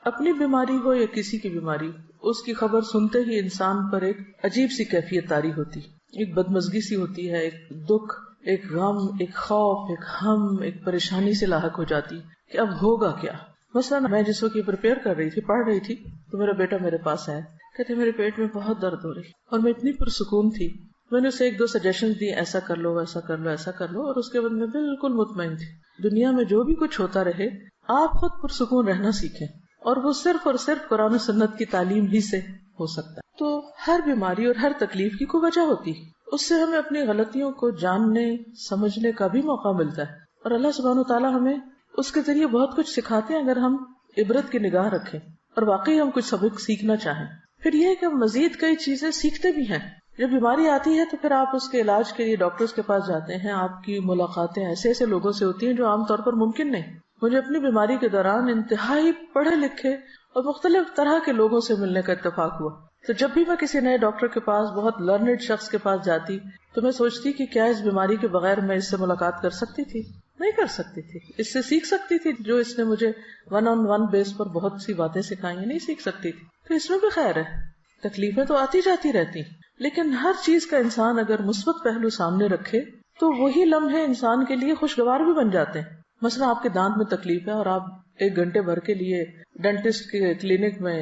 اپنی بیماری ہو یا کسی کی بیماری، اس کی خبر سنتے ہی انسان پر ایک عجیب سی کیفیت طاری ہوتی، ایک بدمزگی سی ہوتی ہے، ایک دکھ، ایک غم، ایک خوف، ایک ہم، ایک پریشانی سے لاحق ہو جاتی کہ اب ہوگا کیا. مثلا میں جس وقت یہ پریپیئر کر رہی تھی، پڑھ رہی تھی، تو میرا بیٹا میرے پاس آیا، کہتے میرے پیٹ میں بہت درد ہو رہی، اور میں اتنی پرسکون تھی. میں نے اسے 1-2 سجیشن دی، ایسا کر لو، ایسا کر لو، ایسا کر لو، اور اس کے بعد میں بالکل مطمئن تھی. دنیا میں جو بھی کچھ ہوتا رہے، آپ خود پرسکون رہنا سیکھیں، اور وہ صرف اور صرف قرآن و سنت کی تعلیم ہی سے ہو سکتا ہے. تو ہر بیماری اور ہر تکلیف کی کوئی وجہ ہوتی ہے، اس سے ہمیں اپنی غلطیوں کو جاننے سمجھنے کا بھی موقع ملتا ہے، اور اللہ سبحانہ وتعالیٰ ہمیں اس کے ذریعے بہت کچھ سکھاتے ہیں اگر ہم عبرت کی نگاہ رکھیں اور واقعی ہم کچھ سبق سیکھنا چاہیں. پھر یہ کہ ہم مزید کئی چیزیں سیکھتے بھی ہیں. جب بیماری آتی ہے تو پھر آپ اس کے علاج کے لیے ڈاکٹرز کے پاس جاتے ہیں، آپ کی ملاقاتیں ایسے ایسے لوگوں سے ہوتی ہیں جو عام طور پر ممکن نہیں. مجھے اپنی بیماری کے دوران انتہائی پڑھے لکھے اور مختلف طرح کے لوگوں سے ملنے کا اتفاق ہوا. تو جب بھی میں کسی نئے ڈاکٹر کے پاس، بہت لرنڈ شخص کے پاس جاتی، تو میں سوچتی کہ کیا اس بیماری کے بغیر میں اس سے ملاقات کر سکتی تھی؟ نہیں کر سکتی تھی. اس سے سیکھ سکتی تھی جو اس نے مجھے 1-on-1 بیس پر بہت سی باتیں سکھائی ہیں، نہیں سیکھ سکتی تھی. تو اس میں بھی خیر ہے، تکلیفیں تو آتی جاتی رہتی، لیکن ہر چیز کا انسان اگر مثبت پہلو سامنے رکھے تو وہی لمحے انسان کے لیے خوشگوار بھی بن جاتے ہیں. مثلا آپ کے دانت میں تکلیف ہے اور آپ 1 گھنٹے بھر کے لیے ڈینٹسٹ کے کلینک میں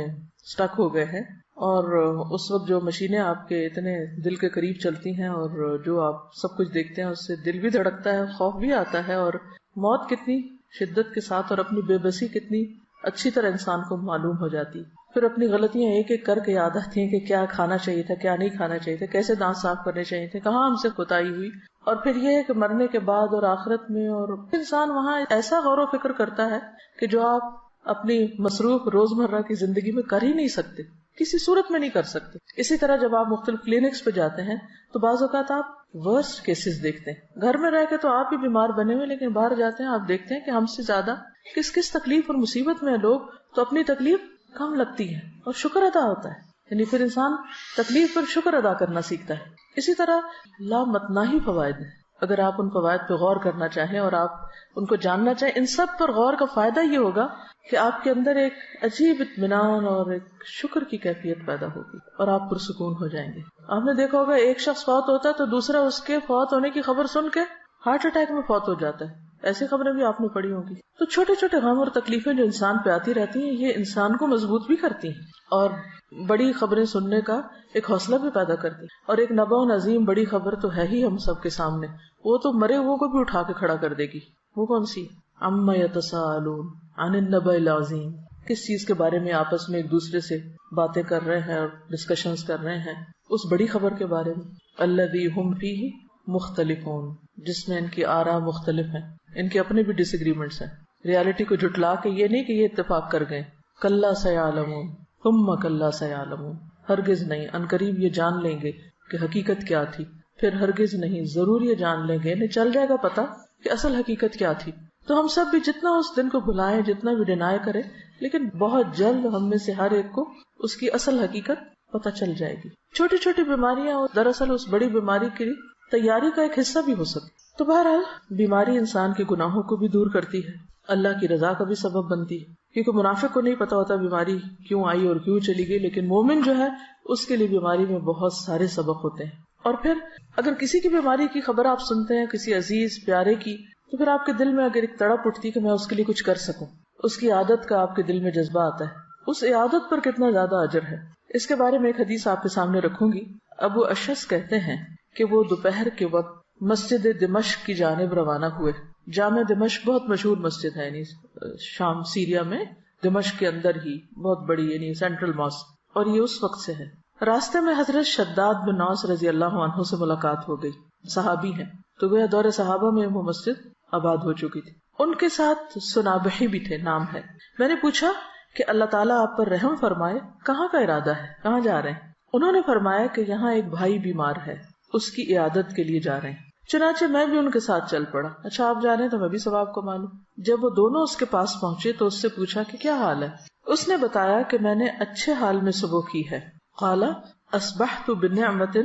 سٹک ہو گئے ہیں، اور اس وقت جو مشینیں آپ کے اتنے دل کے قریب چلتی ہیں اور جو آپ سب کچھ دیکھتے ہیں، اس سے دل بھی دھڑکتا ہے، خوف بھی آتا ہے، اور موت کتنی شدت کے ساتھ اور اپنی بے بسی کتنی اچھی طرح انسان کو معلوم ہو جاتی. پھر اپنی غلطیاں ایک ایک کر کے یاد آتی ہیں کہ کیا کھانا چاہیے تھا، کیا نہیں کھانا چاہیے تھا، کیسے دانت صاف کرنے چاہیے تھے، کہاں ہم سے کوتاہی ہوئی. اور پھر یہ ہے کہ مرنے کے بعد اور آخرت میں، اور انسان وہاں ایسا غور و فکر کرتا ہے کہ جو آپ اپنی مصروف روزمرہ کی زندگی میں کر ہی نہیں سکتے، کسی صورت میں نہیں کر سکتے. اسی طرح جب آپ مختلف کلینکس پہ جاتے ہیں تو بعض اوقات آپ ورسٹ کیسز دیکھتے ہیں. گھر میں رہ کے تو آپ بھی بیمار بنے ہوئے، لیکن باہر جاتے ہیں آپ دیکھتے ہیں کہ ہم سے زیادہ کس کس تکلیف اور مصیبت میں ہیں لوگ، تو اپنی تکلیف کم لگتی ہے اور شکر ادا ہوتا ہے. یعنی پھر انسان تکلیف پر شکر ادا کرنا سیکھتا ہے. اسی طرح لامتناہی فوائد ہیں، اگر آپ ان فوائد پہ غور کرنا چاہیں اور آپ ان کو جاننا چاہیں. ان سب پر غور کا فائدہ یہ ہوگا کہ آپ کے اندر ایک عجیب اطمینان اور ایک شکر کی کیفیت پیدا ہوگی اور آپ پرسکون ہو جائیں گے. آپ نے دیکھا ہوگا ایک شخص فوت ہوتا ہے تو دوسرا اس کے فوت ہونے کی خبر سن کے ہارٹ اٹیک میں فوت ہو جاتا ہے. ایسی خبریں بھی آپ نے پڑھی ہوں گی. تو چھوٹے چھوٹے غم اور تکلیفیں جو انسان پہ آتی رہتی ہیں، یہ انسان کو مضبوط بھی کرتی ہیں اور بڑی خبریں سننے کا ایک حوصلہ بھی پیدا کرتی ہیں. اور ایک نبأ عظیم بڑی خبر تو ہے ہی ہم سب کے سامنے، وہ تو مرے ہوئے کو بھی اٹھا کے کھڑا کر دے گی. وہ کون سی؟ عما یتساءلون عن النبأ العظیم. کس چیز کے بارے میں آپس میں ایک دوسرے سے باتیں کر رہے ہیں اور ڈسکشنز کر رہے ہیں؟ اس بڑی خبر کے بارے میں. الذی ہم فیہ مختلفون، جس میں ان کی آراء مختلف ہیں، ان کے اپنے بھی ڈس ایگریمنٹس ہیں. ریالٹی کو جھٹلا کے یہ نہیں کہ یہ اتفاق کر گئے. کلا سیعلمون ثم کلا سیعلمون، ہرگز نہیں، عنقریب یہ جان لیں گے کہ حقیقت کیا تھی، پھر ہرگز نہیں، ضرور یہ جان لیں گے، انہیں چل جائے گا پتا کہ اصل حقیقت کیا تھی. تو ہم سب بھی جتنا اس دن کو بھلائیں، جتنا بھی ڈینائی کریں، لیکن بہت جلد ہم میں سے ہر ایک کو اس کی اصل حقیقت پتہ چل جائے گی. چھوٹی چھوٹی بیماریاں دراصل اس بڑی بیماری کی تیاری کا ایک حصہ بھی ہو سکتی. تو بہرحال بیماری انسان کے گناہوں کو بھی دور کرتی ہے، اللہ کی رضا کا بھی سبب بنتی ہے، کیونکہ منافق کو نہیں پتا ہوتا بیماری کیوں آئی اور کیوں چلی گئی، لیکن مومن جو ہے اس کے لیے بیماری میں بہت سارے سبق ہوتے ہیں. اور پھر اگر کسی کی بیماری کی خبر آپ سنتے ہیں، کسی عزیز پیارے کی، تو پھر آپ کے دل میں اگر ایک تڑپ اٹھتی کہ میں اس کے لیے کچھ کر سکوں، اس کی عادت کا آپ کے دل میں جذبہ آتا ہے. اس عادت پر کتنا زیادہ اجر ہے. اس کے بارے میں ایک حدیث آپ کے سامنے رکھوں گی. ابو اشعث کہتے ہیں کہ وہ دوپہر کے وقت مسجد دمشق کی جانب روانہ ہوئے. جامع دمشق بہت مشہور مسجد ہے، یعنی شام سیریا میں دمشق کے اندر ہی بہت بڑی، یعنی سینٹرل ماسک، اور یہ اس وقت سے ہے. راستے میں حضرت شداد بن اوس رضی اللہ عنہ سے ملاقات ہو گئی. صحابی ہیں، تو گویا دور صحابہ میں وہ مسجد آباد ہو چکی تھی. ان کے ساتھ سنابحی بھی تھے، نام ہے. میں نے پوچھا کہ اللہ تعالیٰ آپ پر رحم فرمائے، کہاں کا ارادہ ہے، کہاں جا رہے ہیں؟ انہوں نے فرمایا کہ یہاں ایک بھائی بیمار ہے، اس کی عیادت کے لیے جا رہے ہیں. چنانچہ میں بھی ان کے ساتھ چل پڑا. اچھا آپ جا رہے ہیں تو میں بھی ثواب کو معلوم. جب وہ دونوں اس کے پاس پہنچے تو اس سے پوچھا کہ کیا حال ہے. اس نے بتایا کہ میں نے اچھے حال میں صبح کی ہے. قال اصبحت بنعمت،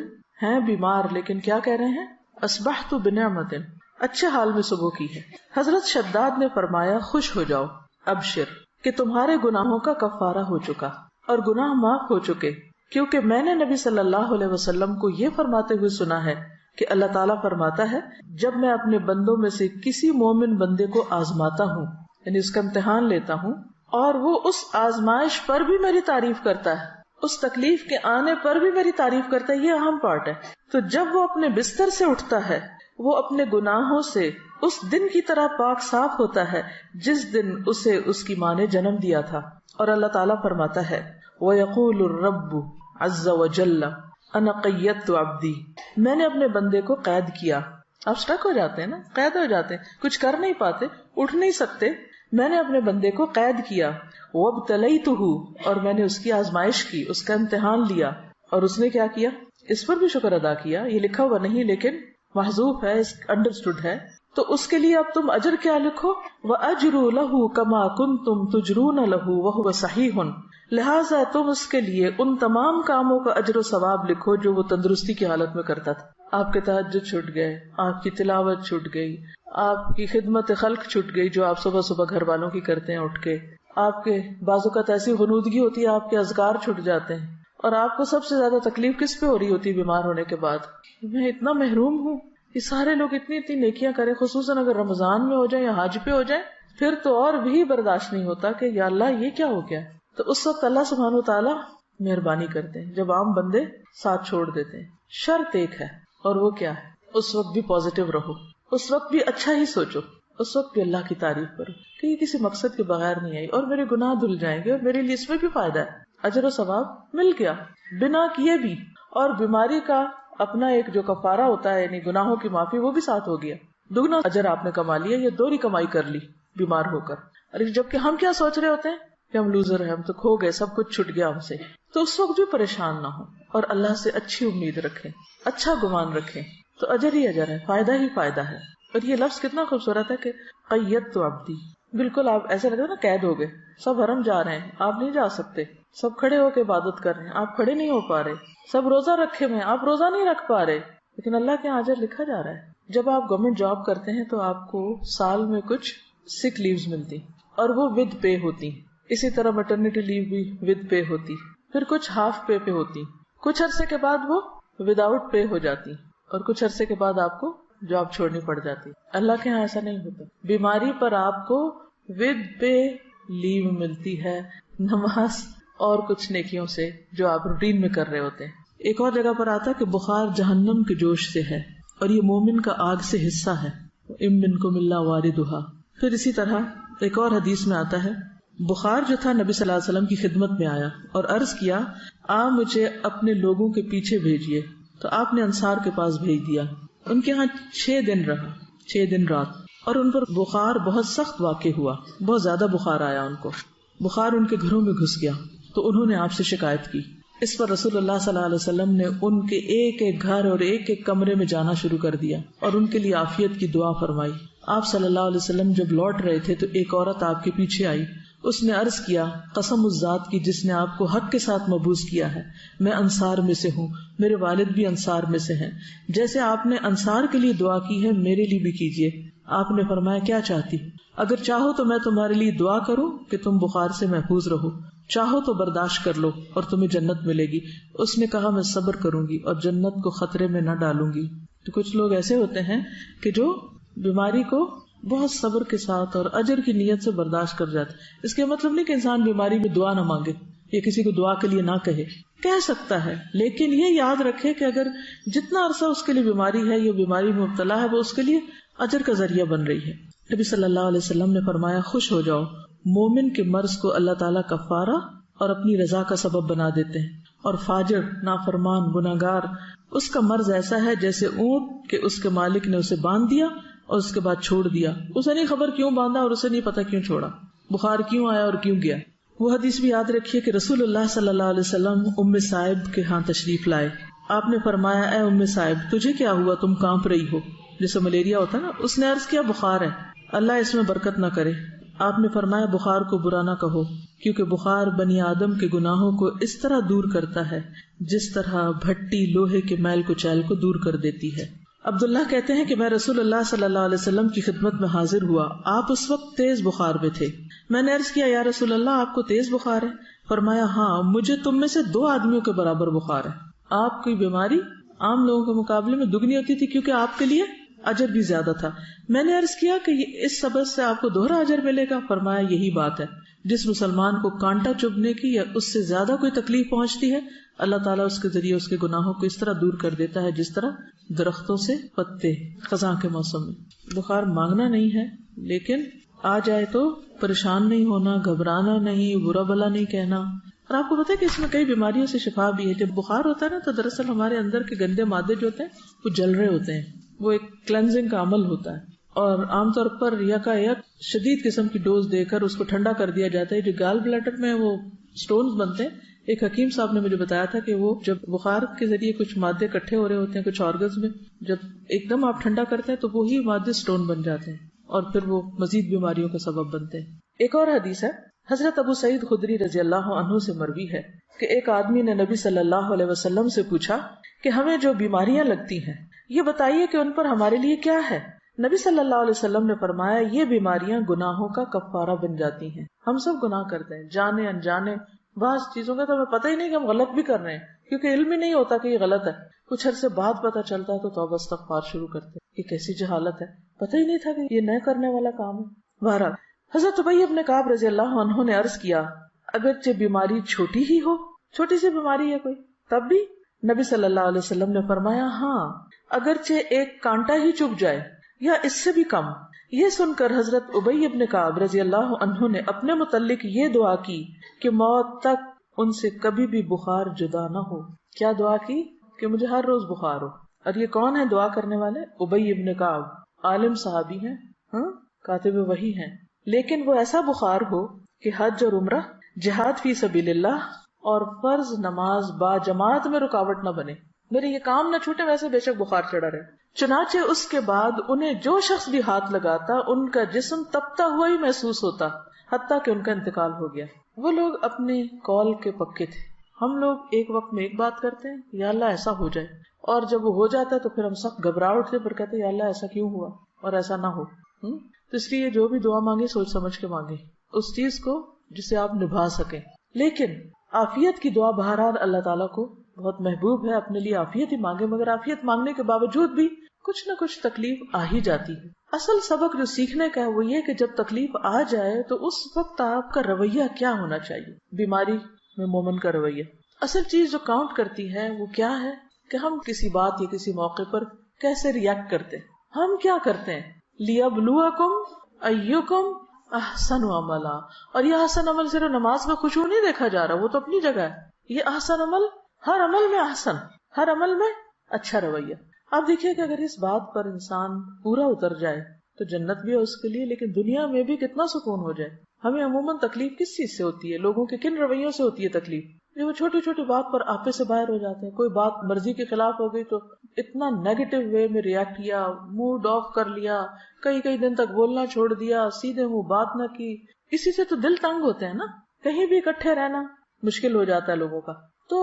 ہیں بیمار لیکن کیا کہہ رہے ہیں؟ اصبحت بنعمت، اچھے حال میں صبح کی ہے. حضرت شداد نے فرمایا خوش ہو جاؤ، ابشر، کہ تمہارے گناہوں کا کفارہ ہو چکا اور گناہ معاف ہو چکے، کیونکہ میں نے نبی صلی اللہ علیہ وسلم کو یہ فرماتے ہوئے سنا ہے کہ اللہ تعالیٰ فرماتا ہے جب میں اپنے بندوں میں سے کسی مومن بندے کو آزماتا ہوں، یعنی اس کا امتحان لیتا ہوں، اور وہ اس آزمائش پر بھی میری تعریف کرتا ہے، اس تکلیف کے آنے پر بھی میری تعریف کرتا ہے، یہ اہم پارٹ ہے، تو جب وہ اپنے بستر سے اٹھتا ہے وہ اپنے گناہوں سے اس دن کی طرح پاک صاف ہوتا ہے جس دن اسے اس کی ماں نے جنم دیا تھا۔ اور اللہ تعالیٰ فرماتا ہے وَيَقُولُ الرَّبُّ عَزَّ وَجَلَّ أَنَا قَيَّدتُ عَبْدِي، میں نے اپنے بندے کو قید کیا۔ آپ سٹک ہو جاتے ہیں نا، قید ہو جاتے ہیں، کچھ کر نہیں پاتے، اٹھ نہیں سکتے، میں نے اپنے بندے کو قید کیا۔ وَابْتَلَيْتُهُ، اور میں نے اس کی آزمائش کی، اس کا امتحان لیا، اور اس نے کیا کیا؟ اس پر بھی شکر ادا کیا۔ یہ لکھا ہوا نہیں لیکن محذوف ہے، انڈرسٹوڈ ہے، تو اس کے لیے اب تم اجر کیا لکھو؟ وَأَجْرُ لَهُ كَمَا كُنْتُمْ تُجْرُونَ لَهُ وَهُوَ صَحِيحٌ، لہٰذا تم اس کے لیے ان تمام کاموں کا اجر و ثواب لکھو جو وہ تندرستی کی حالت میں کرتا تھا۔ آپ کے تہجد چھوٹ گئے، آپ کی تلاوت چھوٹ گئی، آپ کی خدمت خلق چھوٹ گئی جو آپ صبح صبح گھر والوں کی کرتے ہیں اٹھ کے، آپ کے بعض اوقات ایسی غنودگی ہوتی ہے آپ کے اذکار چھوٹ جاتے ہیں، اور آپ کو سب سے زیادہ تکلیف کس پہ ہو رہی ہوتی ہے بیمار ہونے کے بعد؟ میں اتنا محروم ہوں، یہ سارے لوگ اتنی اتنی نیکیاں کریں، خصوصاً اگر رمضان میں ہو جائیں یا حج پہ ہو جائیں، پھر تو اور بھی برداشت نہیں ہوتا کہ یا اللہ یہ کیا ہو گیا۔ تو اس وقت اللہ سبحانہ وتعالیٰ مہربانی کرتے ہیں جب عام بندے ساتھ چھوڑ دیتے ہیں۔ شرط ایک ہے، اور وہ کیا ہے؟ اس وقت بھی پازیٹیو رہو، اس وقت بھی اچھا ہی سوچو، اس وقت بھی اللہ کی تعریف کرو کہ یہ کسی مقصد کے بغیر نہیں آئی اور میرے گناہ دھل جائیں گے اور میرے لیے اس میں بھی فائدہ ہے، اجر و ثواب مل گیا بنا کیے بھی، اور بیماری کا اپنا ایک جو کفارہ ہوتا ہے یعنی گناہوں کی معافی وہ بھی ساتھ ہو گیا، دگنا اجر آپ نے کما لیا، یہ دوہری کمائی کر لی بیمار ہو کر۔ اور جبکہ ہم کیا سوچ رہے ہوتے ہیں کہ ہم لوزر ہیں، ہم تو کھو گئے، سب کچھ چھٹ گیا ہم سے، تو اس وقت بھی پریشان نہ ہو اور اللہ سے اچھی امید رکھیں، اچھا گمان رکھیں، تو اجر ہی اجر ہے، فائدہ ہی فائدہ ہے۔ اور یہ لفظ کتنا خوبصورت ہے کہ قیدت عبدی، بالکل آپ ایسے لگتا ہے نا قید ہو گئے، سب حرم جا رہے ہیں آپ نہیں جا سکتے، سب کھڑے ہو کے عبادت کر رہے ہیں آپ کھڑے نہیں ہو پا رہے، سب روزہ رکھے ہوئے ہیں آپ روزہ نہیں رکھ پا رہے، لیکن اللہ کے یہاں اجر لکھا جا رہا ہے۔ جب آپ گورنمنٹ جاب کرتے ہیں تو آپ کو سال میں کچھ سک لیوز ملتی اور وہ ود پے ہوتی، اسی طرح میٹرنیٹی لیو بھی ود پے ہوتی، پھر کچھ ہاف پے پہ ہوتی، کچھ عرصے کے بعد وہ وداؤٹ پے ہو جاتی، اور کچھ عرصے کے بعد آپ کو جاب چھوڑنی پڑ جاتی۔ اللہ کے یہاں ایسا نہیں ہوتا، بیماری پر آپ کو ود پے لیو ملتی ہے، نماز اور کچھ نیکیوں سے جو آپ روٹین میں کر رہے ہوتے ہیں۔ ایک اور جگہ پر آتا ہے کہ بخار جہنم کے جوش سے ہے اور یہ مومن کا آگ سے حصہ ہے، ام منکم الا واردھا۔ پھر اسی طرح ایک اور حدیث میں آتا ہے بخار جو تھا نبی صلی اللہ علیہ وسلم کی خدمت میں آیا اور عرض کیا مجھے اپنے لوگوں کے پیچھے بھیجیے، تو آپ نے انصار کے پاس بھیج دیا، ان کے ہاں 6 دن رہا، 6 دن رات، اور ان پر بخار بہت سخت واقع ہوا، بہت زیادہ بخار آیا ان کو، بخار ان کے گھروں میں گھس گیا، تو انہوں نے آپ سے شکایت کی۔ اس پر رسول اللہ صلی اللہ علیہ وسلم نے ان کے ایک ایک گھر اور ایک ایک کمرے میں جانا شروع کر دیا اور ان کے لیے عافیت کی دعا فرمائی۔ آپ صلی اللہ علیہ وسلم جب لوٹ رہے تھے تو ایک عورت آپ کے پیچھے آئی، اس نے عرض کیا قسم اس ذات کی جس نے آپ کو حق کے ساتھ مبعوث کیا ہے، میں انصار میں سے ہوں، میرے والد بھی انصار میں سے ہیں، جیسے آپ نے انصار کے لیے دعا کی ہے میرے لیے بھی کیجیے۔ آپ نے فرمایا کیا چاہتی؟ اگر چاہو تو میں تمہارے لیے دعا کروں کہ تم بخار سے محفوظ رہو، چاہو تو برداشت کر لو اور تمہیں جنت ملے گی۔ اس نے کہا میں صبر کروں گی اور جنت کو خطرے میں نہ ڈالوں گی۔ تو کچھ لوگ ایسے ہوتے ہیں کہ جو بیماری کو بہت صبر کے ساتھ اور اجر کی نیت سے برداشت کر جاتے۔ اس کا مطلب نہیں کہ انسان بیماری میں دعا نہ مانگے یا کسی کو دعا کے لیے نہ کہہ سکتا ہے، لیکن یہ یاد رکھے کہ اگر جتنا عرصہ اس کے لیے بیماری ہے یا بیماری میں مبتلا ہے وہ اس کے لیے اجر کا ذریعہ بن رہی ہے۔ نبی صلی اللہ علیہ وسلم نے فرمایا خوش ہو جاؤ، مومن کے مرض کو اللہ تعالیٰ کفارہ اور اپنی رضا کا سبب بنا دیتے ہیں، اور فاجر نافرمان گناہگار اس کا مرض ایسا ہے جیسے اونٹ کہ اس کے مالک نے اسے باندھ دیا اور اس کے بعد چھوڑ دیا، اسے نہیں خبر کیوں باندھا اور اسے نہیں پتا کیوں چھوڑا، بخار کیوں آیا اور کیوں گیا۔ وہ حدیث بھی یاد رکھیے کہ رسول اللہ صلی اللہ علیہ وسلم ام صائب کے ہاں تشریف لائے۔ آپ نے فرمایا اے ام صائب تجھے کیا ہوا، تم کانپ رہی ہو، جیسے ملیریا ہوتا ہے نا۔ اس نے عرض کیا بخار ہے، اللہ اس میں برکت نہ کرے۔ آپ نے فرمایا بخار کو برا نہ کہو، کیونکہ بخار بنی آدم کے گناہوں کو اس طرح دور کرتا ہے جس طرح بھٹی لوہے کے میل کچیل کو دور کر دیتی ہے۔ عبداللہ کہتے ہیں کہ میں رسول اللہ صلی اللہ علیہ وسلم کی خدمت میں حاضر ہوا. آپ اس وقت تیز بخار میں تھے. میں نے عرض کیا یا رسول اللہ آپ کو تیز بخار ہے؟ فرمایا ہاں مجھے تم میں سے 2 آدمیوں کے برابر بخار ہے. آپ کی بیماری عام لوگوں کے مقابلے میں دگنی ہوتی تھی کیونکہ آپ کے لیے اجر بھی زیادہ تھا. میں نے عرض کیا کہ اس سبب سے آپ کو دوہرا اجر ملے گا؟ فرمایا یہی بات ہے. جس مسلمان کو کانٹا چبھنے کی یا اس سے زیادہ کوئی تکلیف پہنچتی ہے اللہ تعالیٰ اس کے ذریعے اس کے گناہوں کو اس طرح دور کر دیتا ہے جس طرح درختوں سے پتے خزاں کے موسم میں. بخار مانگنا نہیں ہے لیکن آ جائے تو پریشان نہیں ہونا، گھبرانا نہیں، برا بلا نہیں کہنا. اور آپ کو پتا ہے کہ اس میں کئی بیماریوں سے شفا بھی ہے. جب بخار ہوتا ہے نا تو دراصل ہمارے اندر کے گندے مادے جو ہوتے ہیں وہ جل رہے ہوتے ہیں. وہ ایک کلینزنگ کا عمل ہوتا ہے اور عام طور پر یکایک شدید قسم کی ڈوز دے کر اس کو ٹھنڈا کر دیا جاتا ہے. جو گال بلیڈر میں وہ سٹونز بنتے ہیں، ایک حکیم صاحب نے مجھے بتایا تھا کہ وہ جب بخار کے ذریعے کچھ مادے اکٹھے ہو رہے ہوتے ہیں کچھ آرگنز میں، جب ایک دم آپ ٹھنڈا کرتے ہیں تو وہی مادے سٹون بن جاتے ہیں اور پھر وہ مزید بیماریوں کا سبب بنتے ہیں. ایک اور حدیث ہے حضرت ابو سعید خدری رضی اللہ عنہ سے مروی ہے کہ ایک آدمی نے نبی صلی اللہ علیہ وسلم سے پوچھا کہ ہمیں جو بیماریاں لگتی ہیں یہ بتائیے کہ ان پر ہمارے لیے کیا ہے. نبی صلی اللہ علیہ وسلم نے فرمایا یہ بیماریاں گناہوں کا کفارہ بن جاتی ہیں. ہم سب گناہ کرتے ہیں جانے انجانے، بعض چیزوں کا تو ہمیں پتہ ہی نہیں کہ ہم غلط بھی کر رہے ہیں کیونکہ علم ہی نہیں ہوتا کہ یہ غلط ہے. کچھ عرصے بعد پتہ چلتا ہے تو توبہ استغفار شروع کرتے ہیں. یہ کیسی جہالت ہے، پتہ ہی نہیں تھا کہ یہ نہ کرنے والا کام ہے. بہرحال حضرت ابی بن کعب رضی اللہ عنہ نے عرض کیا اگرچہ بیماری چھوٹی ہی ہو، چھوٹی سی بیماری ہے کوئی، تب بھی؟ نبی صلی اللہ علیہ وسلم نے فرمایا ہاں اگرچہ ایک کانٹا ہی چبھ جائے یا اس سے بھی کم. یہ سن کر حضرت ابی بن کعب رضی اللہ عنہ نے اپنے متعلق یہ دعا کی کہ موت تک ان سے کبھی بھی بخار جدا نہ ہو. کیا دعا کی؟ کہ مجھے ہر روز بخار ہو. اور یہ کون ہے دعا کرنے والے؟ ابی بن کعب، عالم صحابی ہیں، کاتب وحی ہیں، لیکن وہ ایسا بخار ہو کہ حج اور عمرہ، جہاد فی سبیل اللہ اور فرض نماز با جماعت میں رکاوٹ نہ بنے. میرے یہ کام نہ چھوٹے، ویسے بے شک بخار چڑھا رہے. چنانچہ اس کے بعد انہیں جو شخص بھی ہاتھ لگاتا ان کا جسم تپتا ہوا ہی محسوس ہوتا حتیٰ کہ ان کا انتقال ہو گیا. وہ لوگ اپنے قول کے پکے تھے. ہم لوگ ایک وقت میں ایک بات کرتے ہیں یا اللہ ایسا ہو جائے، اور جب وہ ہو جاتا ہے تو پھر ہم سخت گھبرا اٹھتے پر کہتے ہیں یا اللہ ایسا کیوں ہوا اور ایسا نہ ہو. تو اس لیے جو بھی دعا مانگے سوچ سمجھ کے مانگے اس چیز کو جسے آپ نبھا سکیں. لیکن عافیت کی دعا بہرحال اللہ تعالیٰ کو بہت محبوب ہے. اپنے لیے عافیت ہی مانگے، مگر عافیت مانگنے کے باوجود بھی کچھ نہ کچھ تکلیف آ ہی جاتی ہے. اصل سبق جو سیکھنے کا ہے وہ یہ کہ جب تکلیف آ جائے تو اس وقت آپ کا رویہ کیا ہونا چاہیے. بیماری میں مومن کا رویہ، اصل چیز جو کاؤنٹ کرتی ہے وہ کیا ہے کہ ہم کسی بات یا کسی موقع پر کیسے ریئیکٹ کرتے ہیں. ہم کیا کرتے ہیں؟ لِيَبْلُوَكُمْ أَيُّكُمْ احسن عملا. اور یہ احسن عمل صرف نماز میں خشوع نہیں دیکھا جا رہا، وہ تو اپنی جگہ ہے. یہ احسن عمل ہر عمل میں احسن، ہر عمل میں اچھا رویہ. آپ دیکھیے کہ اگر اس بات پر انسان پورا اتر جائے تو جنت بھی ہے اس کے لیے، لیکن دنیا میں بھی کتنا سکون ہو جائے. ہمیں عموماً تکلیف کس چیز سے ہوتی ہے؟ لوگوں کے کن رویوں سے ہوتی ہے تکلیف؟ جو وہ چھوٹی چھوٹی بات پر آپے سے باہر ہو جاتے ہیں. کوئی بات مرضی کے خلاف ہو گئی تو اتنا نیگیٹو وے میں ریئیکٹ کیا، موڈ آف کر لیا، کئی دن تک بولنا چھوڑ دیا، سیدھے منہ بات نہ کی. اسی سے تو دل تنگ ہوتے ہیں نا. کہیں بھی اکٹھے رہنا مشکل ہو جاتا ہے لوگوں کا. تو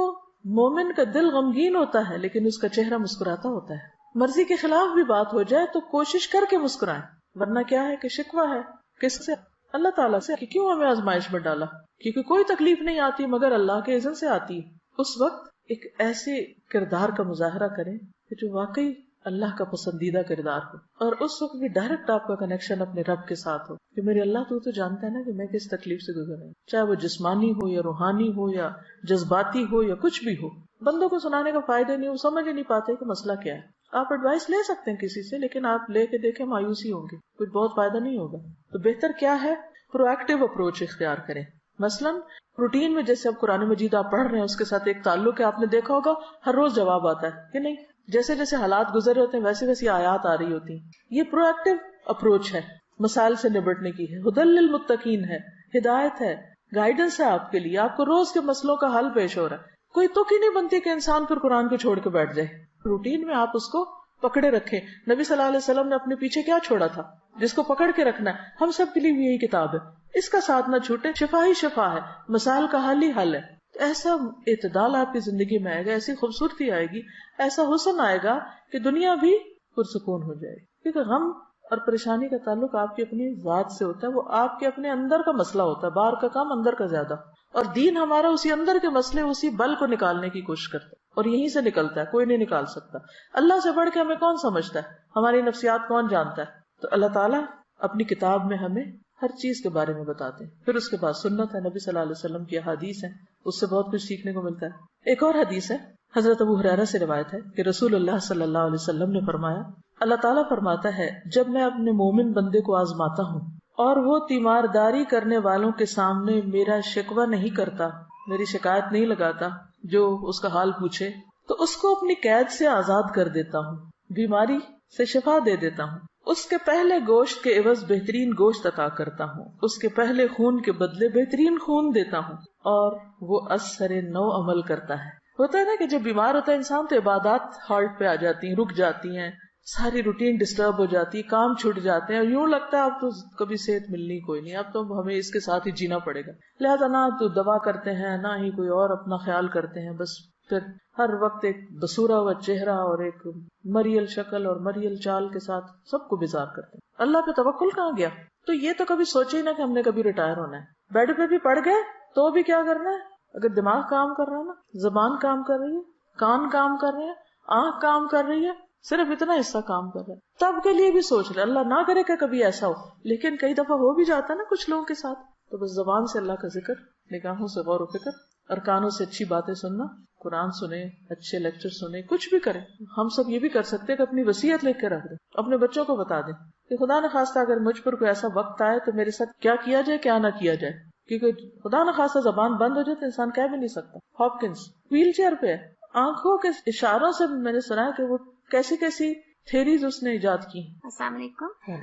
مومن کا دل غمگین ہوتا ہے لیکن اس کا چہرہ مسکراتا ہوتا ہے. مرضی کے خلاف بھی بات ہو جائے تو کوشش کر کے مسکرائیں، ورنہ کیا ہے کہ شکوہ ہے کس سے؟ اللہ تعالیٰ سے کہ کیوں ہمیں آزمائش میں ڈالا. کیونکہ کوئی تکلیف نہیں آتی مگر اللہ کے اذن سے آتی ہے. اس وقت ایک ایسے کردار کا مظاہرہ کریں کہ جو واقعی اللہ کا پسندیدہ کردار ہو، اور اس وقت بھی ڈائریکٹ آپ کا کنیکشن اپنے رب کے ساتھ ہو کہ میرے اللہ تو جانتا ہے نا کہ میں کس تکلیف سے گزر رہا ہوں، چاہے وہ جسمانی ہو یا روحانی ہو یا جذباتی ہو یا کچھ بھی ہو. بندوں کو سنانے کا فائدہ نہیں، وہ سمجھ ہی نہیں پاتے کہ مسئلہ کیا ہے. آپ ایڈوائس لے سکتے ہیں کسی سے، لیکن آپ لے کے دیکھیں مایوسی ہوں گی، کچھ بہت فائدہ نہیں ہوگا. تو بہتر کیا ہے؟ پرو ایکٹیو اپروچ اختیار کریں. مثلاً روٹین میں جیسے اب قرآن مجید آپ پڑھ رہے ہیں اس کے ساتھ ایک تعلق ہے. آپ نے دیکھا ہوگا ہر روز جواب آتا ہے کہ نہیں؟ جیسے جیسے حالات گزر رہے ہوتے ہیں ویسے ویسے آیات آ رہی ہوتی ہیں. یہ پرو ایکٹیو اپروچ ہے، مسائل سے نبٹنے کی ہے. ہدی للمتقین ہے، ہدایت ہے، گائیڈنس ہے آپ کے لیے. آپ کو روز کے مسئلوں کا حل پیش ہو رہا ہے. کوئی تک ہی نہیں بنتی کہ انسان پھر قرآن کو چھوڑ کے بیٹھ جائے. روٹین میں آپ اس کو پکڑے رکھیں. نبی صلی اللہ علیہ وسلم نے اپنے پیچھے کیا چھوڑا تھا جس کو پکڑ کے رکھنا ہے؟ ہم سب کے لیے بھی یہی کتاب ہے. اس کا ساتھ نہ چھوٹے. شفا ہی شفا ہے، مسائل کا حل ہی حل ہے. ایسا اعتدال آپ کی زندگی میں آئے گا، ایسی خوبصورتی آئے گی، ایسا حسن آئے گا کہ دنیا بھی پرسکون ہو جائے گی. کیونکہ غم اور پریشانی کا تعلق آپ کی اپنی ذات سے ہوتا ہے، وہ آپ کے اپنے اندر کا مسئلہ ہوتا ہے، باہر کا کام اندر کا زیادہ. اور دین ہمارا اسی اندر کے مسئلے، اسی بل کو نکالنے کی کوشش کرتا ہے، اور یہیں سے نکلتا ہے، کوئی نہیں نکال سکتا. اللہ سے بڑھ کے ہمیں کون سمجھتا ہے، ہماری نفسیات کون جانتا ہے؟ تو اللہ تعالیٰ اپنی کتاب میں ہمیں ہر چیز کے بارے میں بتاتے ہیں. پھر اس کے بعد سنت ہے، نبی صلی اللہ علیہ وسلم کی احادیث ہیں، اس سے بہت کچھ سیکھنے کو ملتا ہے. ایک اور حدیث ہے، حضرت ابو ہریرہ سے روایت ہے کہ رسول اللہ صلی اللہ علیہ وسلم نے فرمایا، اللہ تعالیٰ فرماتا ہے جب میں اپنے مومن بندے کو آزماتا ہوں اور وہ تیمارداری کرنے والوں کے سامنے میرا شکوہ نہیں کرتا، میری شکایت نہیں لگاتا، جو اس کا حال پوچھے، تو اس کو اپنی قید سے آزاد کر دیتا ہوں، بیماری سے شفا دے دیتا ہوں، اس کے پہلے گوشت کے عوض بہترین گوشت عطا کرتا ہوں، اس کے پہلے خون کے بدلے بہترین خون دیتا ہوں، اور وہ اثر نو عمل کرتا ہے. ہوتا ہے نا کہ جب بیمار ہوتا ہے انسان تو عبادات ہالٹ پہ آ جاتی ہیں، رک جاتی ہیں، ساری روٹین ڈسٹرب ہو جاتی ہے، کام چھوٹ جاتے ہیں، اور یوں لگتا ہے اب تو کبھی صحت ملنی کوئی نہیں، اب تو ہمیں اس کے ساتھ ہی جینا پڑے گا. لہذا نہ تو دوا کرتے ہیں، نہ ہی کوئی اور اپنا خیال کرتے ہیں، بس پھر ہر وقت ایک بسورا ہوا چہرہ اور ایک مریل شکل اور مریل چال کے ساتھ سب کو بیزار کرتے ہیں. اللہ پہ توکل کہاں گیا؟ تو یہ تو کبھی سوچے ہی نہ کہ ہم نے کبھی ریٹائر ہونا ہے. بیڈ پہ بھی پڑ گئے تو بھی کیا کرنا ہے؟ اگر دماغ کام کر رہا ہے نا، زبان کام کر رہی ہے، کان کام کر رہے ہیں، آنکھ کام کر رہی ہے، صرف اتنا حصہ کام کر رہا ہے، تب کے لیے بھی سوچ رہے. اللہ نہ کرے کہ کبھی ایسا ہو، لیکن کئی دفعہ ہو بھی جاتا ہے نا کچھ لوگوں کے ساتھ. تو بس زبان سے اللہ کا ذکر، نگاہوں سے غور و فکر، اور کانوں سے اچھی باتیں سننا، قرآن سنیں، اچھے لیکچر سنیں، کچھ بھی کریں. ہم سب یہ بھی کر سکتے ہیں کہ اپنی وصیت لکھ کے رکھ دیں، اپنے بچوں کو بتا دیں کہ خدا نخواستہ اگر مجھ پر کوئی ایسا وقت آئے تو میرے ساتھ کیا کیا جائے، کیا نہ کیا جائے. کیونکہ خدا نخواستہ زبان بند ہو جائے تو انسان کہہ بھی نہیں سکتا. ہاپکنس ویل چیئر پہ ہے، آنکھوں کے اشاروں سے میں نے سنا ہے کہ وہ کیسی کیسی تھیریز اس نے ایجاد کی. السلام علیکم.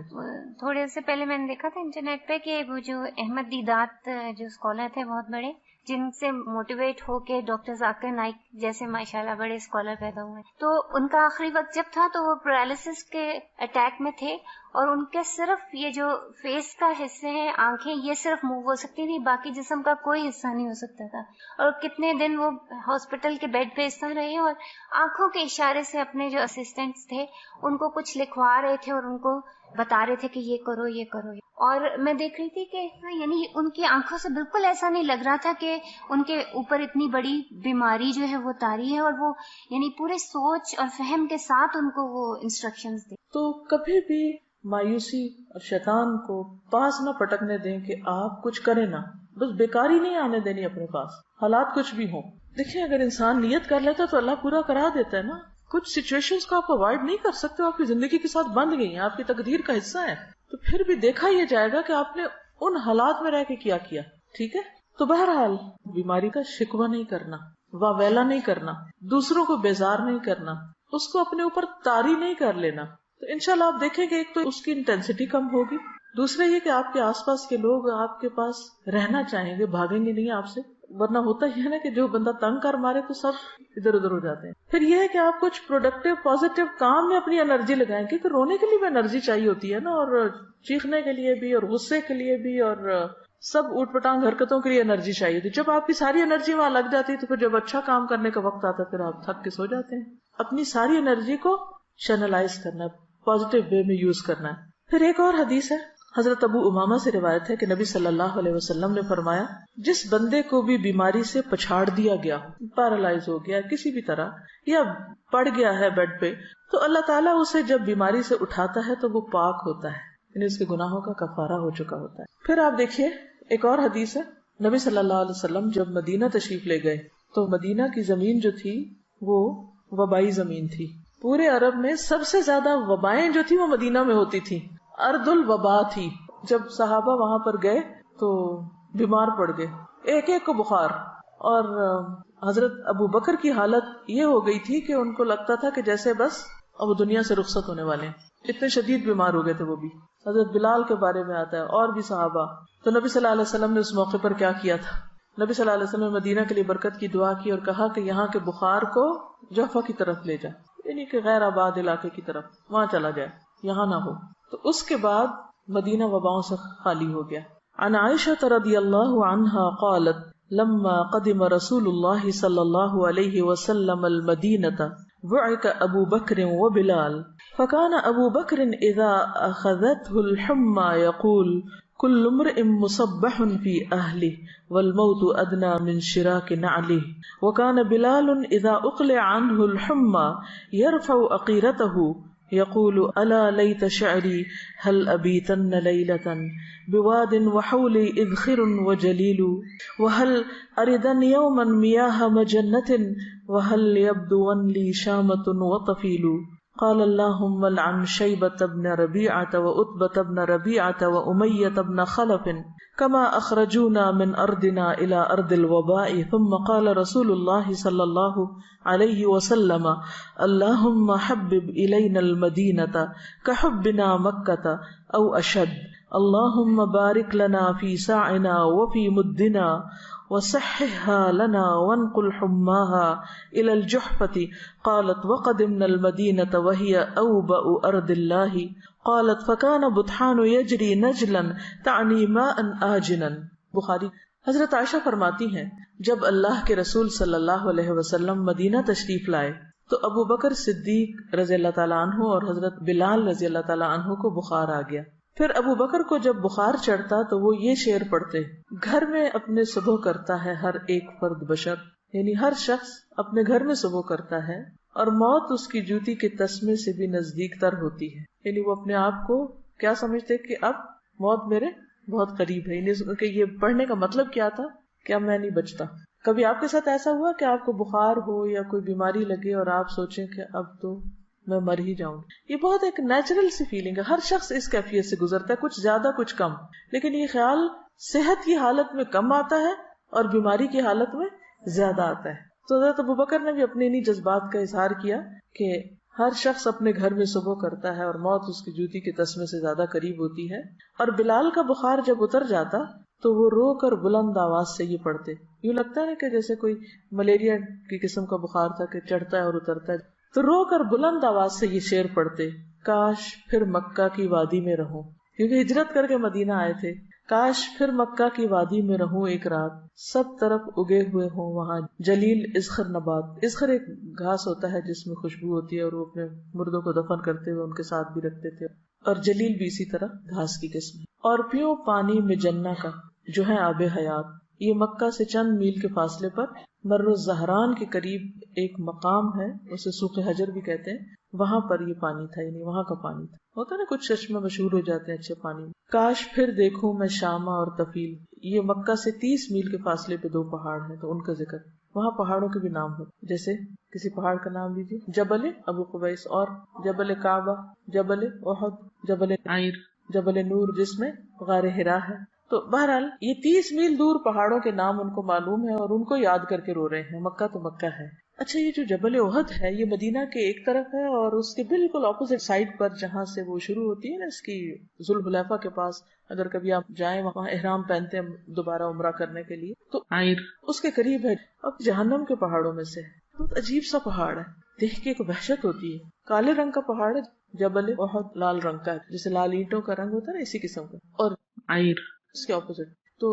تھوڑے سے پہلے میں نے دیکھا تھا انٹرنیٹ پہ کہ وہ جو احمد دیدات جو اسکالر تھے بہت بڑے، جن سے موٹیویٹ ہو کے ڈاکٹر ذاکر نائک جیسے ماشاءاللہ بڑے اسکالر پیدا ہوئے، تو ان کا آخری وقت جب تھا تو وہ پیرالسس کے اٹیک میں تھے، اور ان کے صرف یہ جو فیس کا حصے ہیں، آنکھیں، یہ صرف موو ہو سکتی تھی، باقی جسم کا کوئی حصہ نہیں ہو سکتا تھا. اور کتنے دن وہ ہاسپٹل کے بیڈ پہ اس طرح رہے، اور آنکھوں کے اشارے سے اپنے جو اسسٹنٹس تھے ان کو کچھ لکھوا رہے تھے اور ان کو بتا رہے تھے کہ یہ کرو یہ کرو. اور میں دیکھ رہی تھی کہ یعنی ان کی آنکھوں سے بالکل ایسا نہیں لگ رہا تھا کہ ان کے اوپر اتنی بڑی بیماری جو ہے وہ طاری ہے، اور وہ یعنی پورے سوچ اور فہم کے ساتھ ان کو وہ انسٹرکشنز دے. تو کبھی بھی مایوسی اور شیطان کو پاس نہ پٹکنے دیں کہ آپ کچھ کریں نہ، بس بیکاری نہیں آنے دینی اپنے پاس، حالات کچھ بھی ہوں. دیکھیں اگر انسان نیت کر لیتا تو اللہ پورا کرا دیتا ہے نا. کچھ سچویشنز کو آپ اوائڈ نہیں کر سکتے، آپ کی زندگی کے ساتھ بندھ گئی ہیں، آپ کی تقدیر کا حصہ ہے، تو پھر بھی دیکھا یہ جائے گا کہ آپ نے ان حالات میں رہ کے کیا کیا. ٹھیک ہے، تو بہرحال بیماری کا شکوہ نہیں کرنا، واویلا نہیں کرنا، دوسروں کو بیزار نہیں کرنا، اس کو اپنے اوپر طاری نہیں کر لینا. تو انشاءاللہ آپ دیکھیں کہ ایک تو اس کی انٹینسٹی کم ہوگی، دوسرا یہ کہ آپ کے آس پاس کے لوگ آپ کے پاس رہنا چاہیں گے، بھاگیں گے نہیں آپ سے. ورنہ ہوتا ہی ہے نا کہ جو بندہ تنگ کر مارے تو سب ادھر ادھر ہو جاتے ہیں. پھر یہ ہے کہ آپ کچھ پروڈکٹیو پازیٹیو کام میں اپنی انرجی لگائیں، کیونکہ رونے کے لیے بھی انرجی چاہیے ہوتی ہے نا، اور چیخنے کے لیے بھی، اور غصے کے لیے بھی، اور سب اوٹ پٹانگ حرکتوں کے لیے انرجی چاہیے ہوتی. جب آپ کی ساری انرجی وہاں لگ جاتی ہے تو پھر جب اچھا کام کرنے کا وقت آتا ہے پھر آپ تھک کے سو جاتے ہیں. اپنی ساری انرجی کو چینلائز کرنا ہے، پازیٹیو وے میں یوز کرنا ہے. پھر ایک اور حدیث ہے، حضرت ابو امامہ سے روایت ہے کہ نبی صلی اللہ علیہ وسلم نے فرمایا، جس بندے کو بھی بیماری سے پچھاڑ دیا گیا، پیرالائز ہو گیا کسی بھی طرح، یا پڑ گیا ہے بیڈ پہ، تو اللہ تعالیٰ اسے جب بیماری سے اٹھاتا ہے تو وہ پاک ہوتا ہے، یعنی اس کے گناہوں کا کفارہ ہو چکا ہوتا ہے. پھر آپ دیکھیے ایک اور حدیث ہے، نبی صلی اللہ علیہ وسلم جب مدینہ تشریف لے گئے تو مدینہ کی زمین جو تھی وہ وبائی زمین تھی. پورے عرب میں سب سے زیادہ وبائیں جو تھی وہ مدینہ میں ہوتی تھی، ارض الوبا تھی. جب صحابہ وہاں پر گئے تو بیمار پڑ گئے، ایک ایک کو بخار، اور حضرت ابو بکر کی حالت یہ ہو گئی تھی کہ ان کو لگتا تھا کہ جیسے بس اب دنیا سے رخصت ہونے والے ہیں، اتنے شدید بیمار ہو گئے تھے وہ بھی. حضرت بلال کے بارے میں آتا ہے اور بھی صحابہ. تو نبی صلی اللہ علیہ وسلم نے اس موقع پر کیا کیا تھا؟ نبی صلی اللہ علیہ وسلم نے مدینہ کے لیے برکت کی دعا کی اور کہا کہ یہاں کے بخار کو جوفہ کی طرف لے جا، یعنی کہ غیر آباد علاقے کی طرف وہاں چلا جائے، یہاں نہ ہو. تو اس کے بعد مدینہ وباؤں سے خالی ہو گیا. عن عائشہ رضی اللہ عنہا قالت لما قدم رسول اللہ صلی اللہ علیہ وسلم المدینہ بعث ابو بکر وبلال فكان ابو بکر اذا اخذته الحمى يقول كل امرئ مصبح في اهله والموت ادنى من شراك نعله وكان بلال اذا اقلع عنه الحمى يرفع عقيرته يقول الا ليت شعري هل ابيتن ليلة بواد وحولي اذخر وجليل وهل اردن يوما مياه مجنة وهل يبدون لي شامة وطفيل قال اللهم لعن شيبة بن ربيعة وعتبة بن ربيعة وأمية بن خلف كما أخرجونا من أرضنا إلى أرض الوباء ثم قال رسول الله صلى الله عليه وسلم اللهم حبب إلينا المدينة كحبنا مكة أو أشد اللهم بارك لنا في ساعنا وفي مدنا وصححها لنا وانقل حماها إلى الجحفة قالت وقدمنا المدينة وهي أوبأ أرض الله قالت فكان بطحان يجري نجلا تعني ماء آجنا. بخاری. حضرت عائشہ فرماتی ہیں جب اللہ کے رسول صلی اللہ علیہ وسلم مدینہ تشریف لائے تو ابو بکر صدیق رضی اللہ تعالیٰ عنہ اور حضرت بلال رضی اللہ تعالیٰ عنہ کو بخار آ گیا. پھر ابو بکر کو جب بخار چڑھتا تو وہ یہ شعر پڑھتے گھر میں اپنے صبح کرتا ہے ہر ایک فرد بشر، یعنی ہر شخص اپنے گھر میں صبح کرتا ہے اور موت اس کی جوتی کے تسمے سے بھی نزدیک تر ہوتی ہے. یعنی وہ اپنے آپ کو کیا سمجھتے کہ اب موت میرے بہت قریب ہے. یعنی کہ یہ پڑھنے کا مطلب کیا تھا کہ اب میں نہیں بچتا. کبھی آپ کے ساتھ ایسا ہوا کہ آپ کو بخار ہو یا کوئی بیماری لگے اور آپ سوچیں کہ اب تو میں مر ہی جاؤں؟ یہ بہت ایک نیچرل سی فیلنگ ہے، ہر شخص اس کیفیت سے گزرتا ہے، کچھ زیادہ کچھ کم، لیکن یہ خیال صحت کی حالت میں کم آتا ہے اور بیماری کی حالت میں زیادہ آتا ہے. تو حضرت ابوبکر نے بھی اپنے انہی جذبات کا اظہار کیا کہ ہر شخص اپنے گھر میں صبح کرتا ہے اور موت اس کی جوتی کے تسمے سے زیادہ قریب ہوتی ہے. اور بلال کا بخار جب اتر جاتا تو وہ رو کر بلند آواز سے یہ پڑھتے. یوں لگتا ہے کہ جیسے کوئی ملیریا کی قسم کا بخار تھا کہ چڑھتا ہے اور اترتا ہے، تو رو کر بلند آواز سے یہ شعر پڑھتے کاش پھر مکہ کی وادی میں رہوں، کیونکہ ہجرت کر کے مدینہ آئے تھے. کاش پھر مکہ کی وادی میں رہوں ایک رات، سب طرف اگے ہوئے ہوں وہاں جلیل اذخر نبات. اذخر ایک گھاس ہوتا ہے جس میں خوشبو ہوتی ہے اور وہ اپنے مردوں کو دفن کرتے ہوئے ان کے ساتھ بھی رکھتے تھے، اور جلیل بھی اسی طرح گھاس کی قسم. اور پیو پانی میں جنہ کا جو ہے آب حیات. یہ مکہ سے چند میل کے فاصلے پر مر الزہران کے قریب ایک مقام ہے، اسے سوق حجر بھی کہتے ہیں، وہاں پر یہ پانی تھا، یعنی وہاں کا پانی تھا. ہوتا ہے نا کچھ چشمے مشہور ہو جاتے ہیں اچھے پانی میں. کاش پھر دیکھوں میں شامہ اور طفیل. یہ مکہ سے 30 میل کے فاصلے پہ 2 پہاڑ ہیں، تو ان کا ذکر. وہاں پہاڑوں کے بھی نام ہوتے، جیسے کسی پہاڑ کا نام لیجیے، جبل ابو قبیس، اور جبل کعبہ، جبل احد، جبل عیر، جبل نور جس میں غار حرا ہے. تو بہرحال یہ 30 میل دور پہاڑوں کے نام ان کو معلوم ہے اور ان کو یاد کر کے رو رہے ہیں. مکہ تو مکہ ہے. اچھا، یہ جو جبل احد ہے یہ مدینہ کے ایک طرف ہے، اور اس کے بالکل اپوزٹ سائڈ پر جہاں سے وہ شروع ہوتی ہے نا، اس کی ذوالحلیفہ کے پاس، اگر کبھی آپ جائیں وہاں احرام پہنتے ہیں دوبارہ عمرہ کرنے کے لیے، تو عیر اس کے قریب ہے. اب جہنم کے پہاڑوں میں سے بہت عجیب سا پہاڑ ہے، دیکھ کے ایک وحشت ہوتی ہے. کالے رنگ کا پہاڑ ہے جبل احد، لال رنگ کا ہے، جیسے لال اینٹوں کا رنگ ہوتا ہے نا، اسی قسم کا. اور عیر اس کے اپوزٹ. تو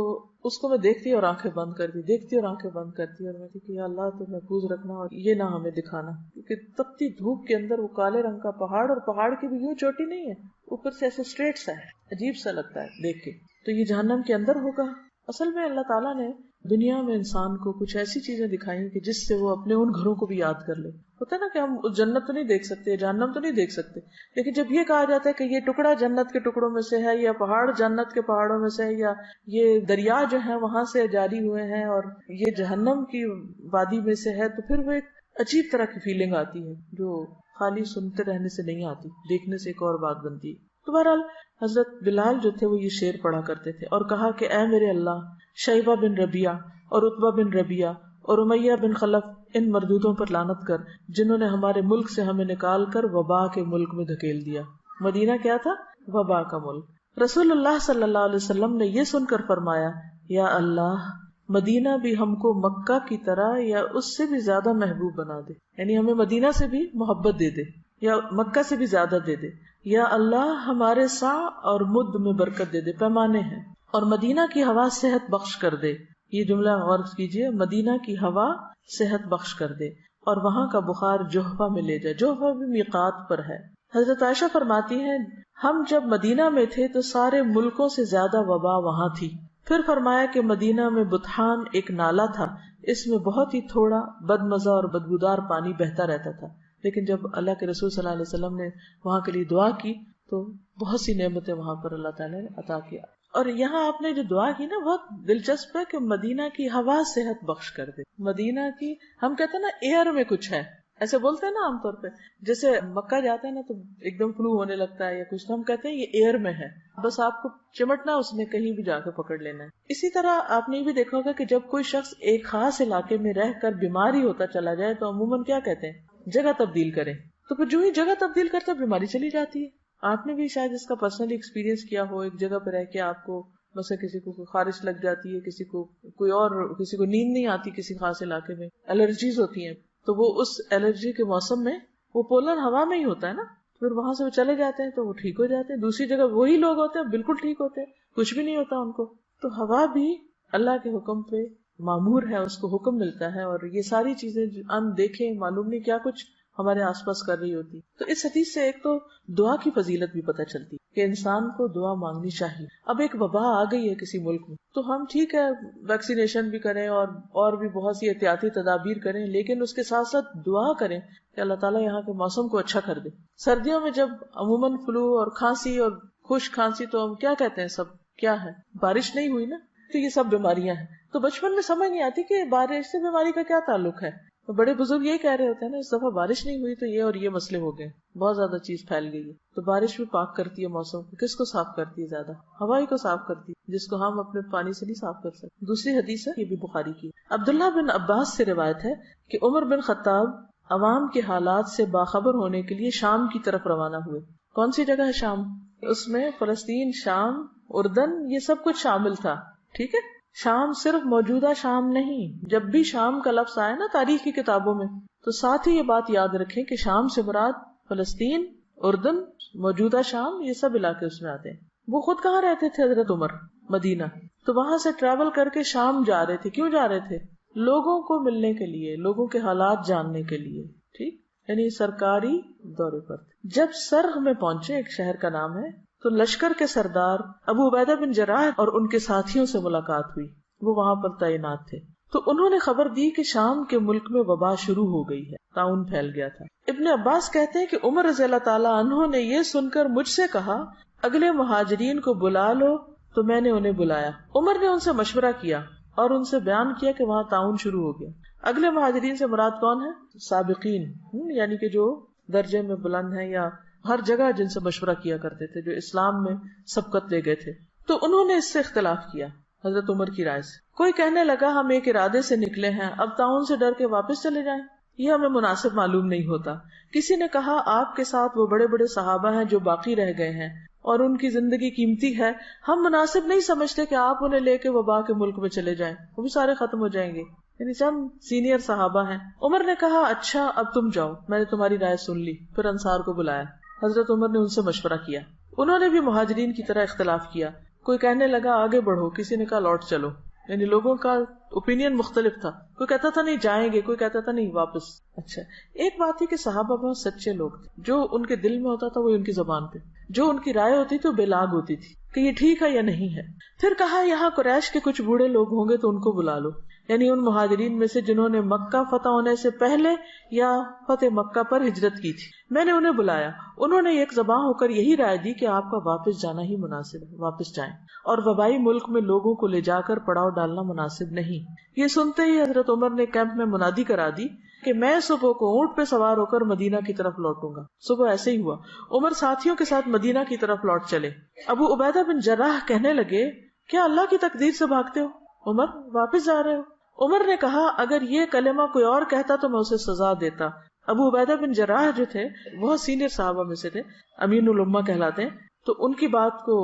اس کو میں دیکھتی اور آنکھیں بند کرتی، دیکھتی اور آنکھیں بند کرتی، اور میں کہتی کہ یا اللہ تو محفوظ رکھنا اور یہ نہ ہمیں دکھانا. کیونکہ تپتی دھوپ کے اندر وہ کالے رنگ کا پہاڑ، اور پہاڑ کی بھی یوں چوٹی نہیں ہے، اوپر سے ایسے اسٹریٹ سا ہے، عجیب سا لگتا ہے دیکھ کے. تو یہ جہنم کے اندر ہوگا. اصل میں اللہ تعالیٰ نے دنیا میں انسان کو کچھ ایسی چیزیں دکھائی کہ جس سے وہ اپنے ان گھروں کو بھی یاد کر لے. ہوتا ہے نا کہ ہم جنت تو نہیں دیکھ سکتے، جہنم تو نہیں دیکھ سکتے، لیکن جب یہ کہا جاتا ہے کہ یہ ٹکڑا جنت کے ٹکڑوں میں سے ہے، یا پہاڑ جنت کے پہاڑوں میں سے ہے، یا یہ دریا جو ہے وہاں سے جاری ہوئے ہیں، اور یہ جہنم کی وادی میں سے ہے، تو پھر وہ ایک عجیب طرح کی فیلنگ آتی ہے جو خالی سنتے رہنے سے نہیں آتی، دیکھنے سے ایک اور بات بنتی ہے. تو بہرحال حضرت بلال جو تھے وہ یہ شعر پڑھا کرتے تھے اور کہا کہ اے میرے اللہ، شیبہ بن ربیعہ اور عتبہ بن ربیعہ اور امیہ بن خلف، ان مردودوں پر لعنت کر جنہوں نے ہمارے ملک سے ہمیں نکال کر وبا کے ملک میں دھکیل دیا. مدینہ کیا تھا؟ وبا کا ملک. رسول اللہ صلی اللہ علیہ وسلم نے یہ سن کر فرمایا، یا اللہ، مدینہ بھی ہم کو مکہ کی طرح یا اس سے بھی زیادہ محبوب بنا دے، یعنی ہمیں مدینہ سے بھی محبت دے دے یا مکہ سے بھی زیادہ دے دے. یا اللہ، ہمارے سا اور مد میں برکت دے دے، پیمانے ہیں، اور مدینہ کی ہوا صحت بخش کر دے. یہ جملہ غور کیجئے، مدینہ کی ہوا صحت بخش کر دے. اور وہاں کا بخار جوحفہ میں لے جائے. جوحفہ بھی میقات پر ہے. حضرت عائشہ فرماتی ہیں ہم جب مدینہ میں تھے تو سارے ملکوں سے زیادہ وبا وہاں تھی. پھر فرمایا کہ مدینہ میں بطحان ایک نالا تھا، اس میں بہت ہی تھوڑا بدمزہ اور بدبودار پانی بہتا رہتا تھا، لیکن جب اللہ کے رسول صلی اللہ علیہ وسلم نے وہاں کے لیے دعا کی تو بہت سی نعمتیں وہاں پر اللہ تعالیٰ نے عطا کیا. اور یہاں آپ نے جو دعا کی نا بہت دلچسپ ہے کہ مدینہ کی ہوا صحت بخش کر دے. مدینہ کی ہم کہتے ہیں نا ایئر میں کچھ ہے، ایسے بولتے ہیں نا عام طور پہ، جیسے مکہ جاتے ہیں نا تو ایک دم فلو ہونے لگتا ہے یا کچھ، تو ہم کہتے ہیں یہ ایئر میں ہے، بس آپ کو چمٹنا اس نے کہیں بھی جا کے پکڑ لینا ہے. اسی طرح آپ نے بھی دیکھا ہوگا کہ جب کوئی شخص ایک خاص علاقے میں رہ کر بیماری ہوتا چلا جائے تو عموماً کیا کہتے ہیں، جگہ تبدیل کریں. تو پھر جو ہی جگہ تبدیل کرتا بیماری چلی جاتی ہے. آپ نے بھی شاید اس کا پرسنلی ایکسپیرینس کیا ہو، ایک جگہ پہ رہ کے آپ کو مثلا کسی کو خارش لگ جاتی ہے، کسی کو کوئی اور، کسی کو نیند نہیں آتی کسی خاص علاقے میں، الرجیز ہوتی ہیں، تو وہ اس الرجی کے موسم میں وہ پولن ہوا میں ہی ہوتا ہے نا، پھر وہاں سے وہ چلے جاتے ہیں تو وہ ٹھیک ہو جاتے ہیں. دوسری جگہ وہی لوگ ہوتے ہیں بالکل ٹھیک ہوتے ہیں، کچھ بھی نہیں ہوتا ان کو. تو ہوا بھی اللہ کے حکم پہ معمور ہے، اس کو حکم ملتا ہے، اور یہ ساری چیزیں ان دیکھیں معلوم نہیں کیا کچھ ہمارے آس پاس کر رہی ہوتی. تو اس حدیث سے ایک تو دعا کی فضیلت بھی پتہ چلتی کہ انسان کو دعا مانگنی چاہیے. اب ایک وبا آ گئی ہے کسی ملک میں تو ہم ٹھیک ہے ویکسینیشن بھی کریں اور بھی بہت سی احتیاطی تدابیر کریں، لیکن اس کے ساتھ ساتھ دعا کریں کہ اللہ تعالیٰ یہاں کے موسم کو اچھا کر دے. سردیوں میں جب عموماً فلو اور کھانسی اور خشک کھانسی تو ہم کیا کہتے ہیں، سب کیا ہے، بارش نہیں ہوئی نا، تو یہ سب بیماریاں ہیں. تو بچپن میں سمجھ نہیں آتی کہ بارش سے بیماری کا کیا تعلق ہے. تو بڑے بزرگ یہی کہہ رہے ہوتے ہیں نا، اس دفعہ بارش نہیں ہوئی تو یہ اور یہ مسئلے ہو گئے، بہت زیادہ چیز پھیل گئی ہے. تو بارش بھی پاک کرتی ہے موسم کو. کس کو صاف کرتی ہے زیادہ؟ ہوائی کو صاف کرتی ہے، جس کو ہم اپنے پانی سے نہیں صاف کر سکتے. دوسری حدیث ہے، یہ بھی بخاری کی، عبداللہ بن عباس سے روایت ہے کہ عمر بن خطاب عوام کے حالات سے باخبر ہونے کے لیے شام کی طرف روانہ ہوئے. کون سی جگہ ہے شام؟ اس میں فلسطین، شام، اردن، یہ سب کچھ شامل تھا. ٹھیک ہے، شام صرف موجودہ شام نہیں. جب بھی شام کا لفظ آئے نا تاریخ کی کتابوں میں تو ساتھ ہی یہ بات یاد رکھیں کہ شام سے مراد فلسطین، اردن، موجودہ شام، یہ سب علاقے اس میں آتے ہیں. وہ خود کہاں رہتے تھے حضرت عمر؟ مدینہ. تو وہاں سے ٹریول کر کے شام جا رہے تھے. کیوں جا رہے تھے؟ لوگوں کو ملنے کے لیے، لوگوں کے حالات جاننے کے لیے. ٹھیک، یعنی سرکاری دورے پر تھے. جب سرخ میں پہنچے، ایک شہر کا نام ہے، تو لشکر کے سردار ابو عبیدہ بن جراح اور ان کے ساتھیوں سے ملاقات ہوئی. وہ وہاں پر تعینات تھے. تو انہوں نے خبر دی کہ شام کے ملک میں وبا شروع ہو گئی ہے، طاعون پھیل گیا تھا. ابن عباس کہتے ہیں کہ عمر رضی اللہ تعالیٰ عنہ نے یہ سن کر مجھ سے کہا اگلے مہاجرین کو بلا لو. تو میں نے انہیں بلایا. عمر نے ان سے مشورہ کیا اور ان سے بیان کیا کہ وہاں طاعون شروع ہو گیا. اگلے مہاجرین سے مراد کون ہے؟ سابقین، یعنی کہ جو درجے میں بلند ہیں یا ہر جگہ جن سے مشورہ کیا کرتے تھے، جو اسلام میں سبقت لے گئے تھے. تو انہوں نے اس سے اختلاف کیا حضرت عمر کی رائے سے. کوئی کہنے لگا ہم ایک ارادے سے نکلے ہیں، اب طاعون سے ڈر کے واپس چلے جائیں، یہ ہمیں مناسب معلوم نہیں ہوتا. کسی نے کہا آپ کے ساتھ وہ بڑے بڑے صحابہ ہیں جو باقی رہ گئے ہیں اور ان کی زندگی قیمتی ہے، ہم مناسب نہیں سمجھتے کہ آپ انہیں لے کے وبا کے ملک میں چلے جائیں، وہ بھی سارے ختم ہو جائیں گے. یعنی چند سینئر صحابہ ہیں. عمر نے کہا اچھا اب تم جاؤ، میں نے تمہاری رائے سن لی. پھر انصار کو بلایا. حضرت عمر نے ان سے مشورہ کیا. انہوں نے بھی مہاجرین کی طرح اختلاف کیا. کوئی کہنے لگا آگے بڑھو، کسی نے کہا لوٹ چلو. یعنی لوگوں کا اوپینین مختلف تھا. کوئی کہتا تھا نہیں جائیں گے، کوئی کہتا تھا نہیں واپس. اچھا، ایک بات ہے کہ صحابہ بہت سچے لوگ تھے. جو ان کے دل میں ہوتا تھا وہ ان کی زبان پہ، جو ان کی رائے ہوتی تھی وہ بلاگ ہوتی تھی کہ یہ ٹھیک ہے یا نہیں ہے. پھر کہا یہاں قریش کے کچھ بوڑھے لوگ ہوں گے تو ان کو بلا لو، یعنی ان مہاجرین میں سے جنہوں نے مکہ فتح ہونے سے پہلے یا فتح مکہ پر ہجرت کی تھی. میں نے انہیں بلایا. انہوں نے ایک زباں ہو کر یہی رائے دی کہ آپ کا واپس جانا ہی مناسب ہے، واپس جائیں، اور وبائی ملک میں لوگوں کو لے جا کر پڑاؤ ڈالنا مناسب نہیں. یہ سنتے ہی حضرت عمر نے کیمپ میں منادی کرا دی کہ میں صبح کو اونٹ پہ سوار ہو کر مدینہ کی طرف لوٹوں گا. صبح ایسے ہی ہوا. عمر ساتھیوں کے ساتھ مدینہ کی طرف لوٹ چلے. ابو عبیدہ بن جراح کہنے لگے کیا اللہ کی تقدیر سے بھاگتے ہو عمر، واپس جا رہے ہو؟ عمر نے کہا اگر یہ کلمہ کوئی اور کہتا تو میں اسے سزا دیتا. ابو عبیدہ بن جراح جو تھے بہت سینئر صحابہ میں سے تھے، امین الامہ کہلاتے ہیں. تو ان کی بات کو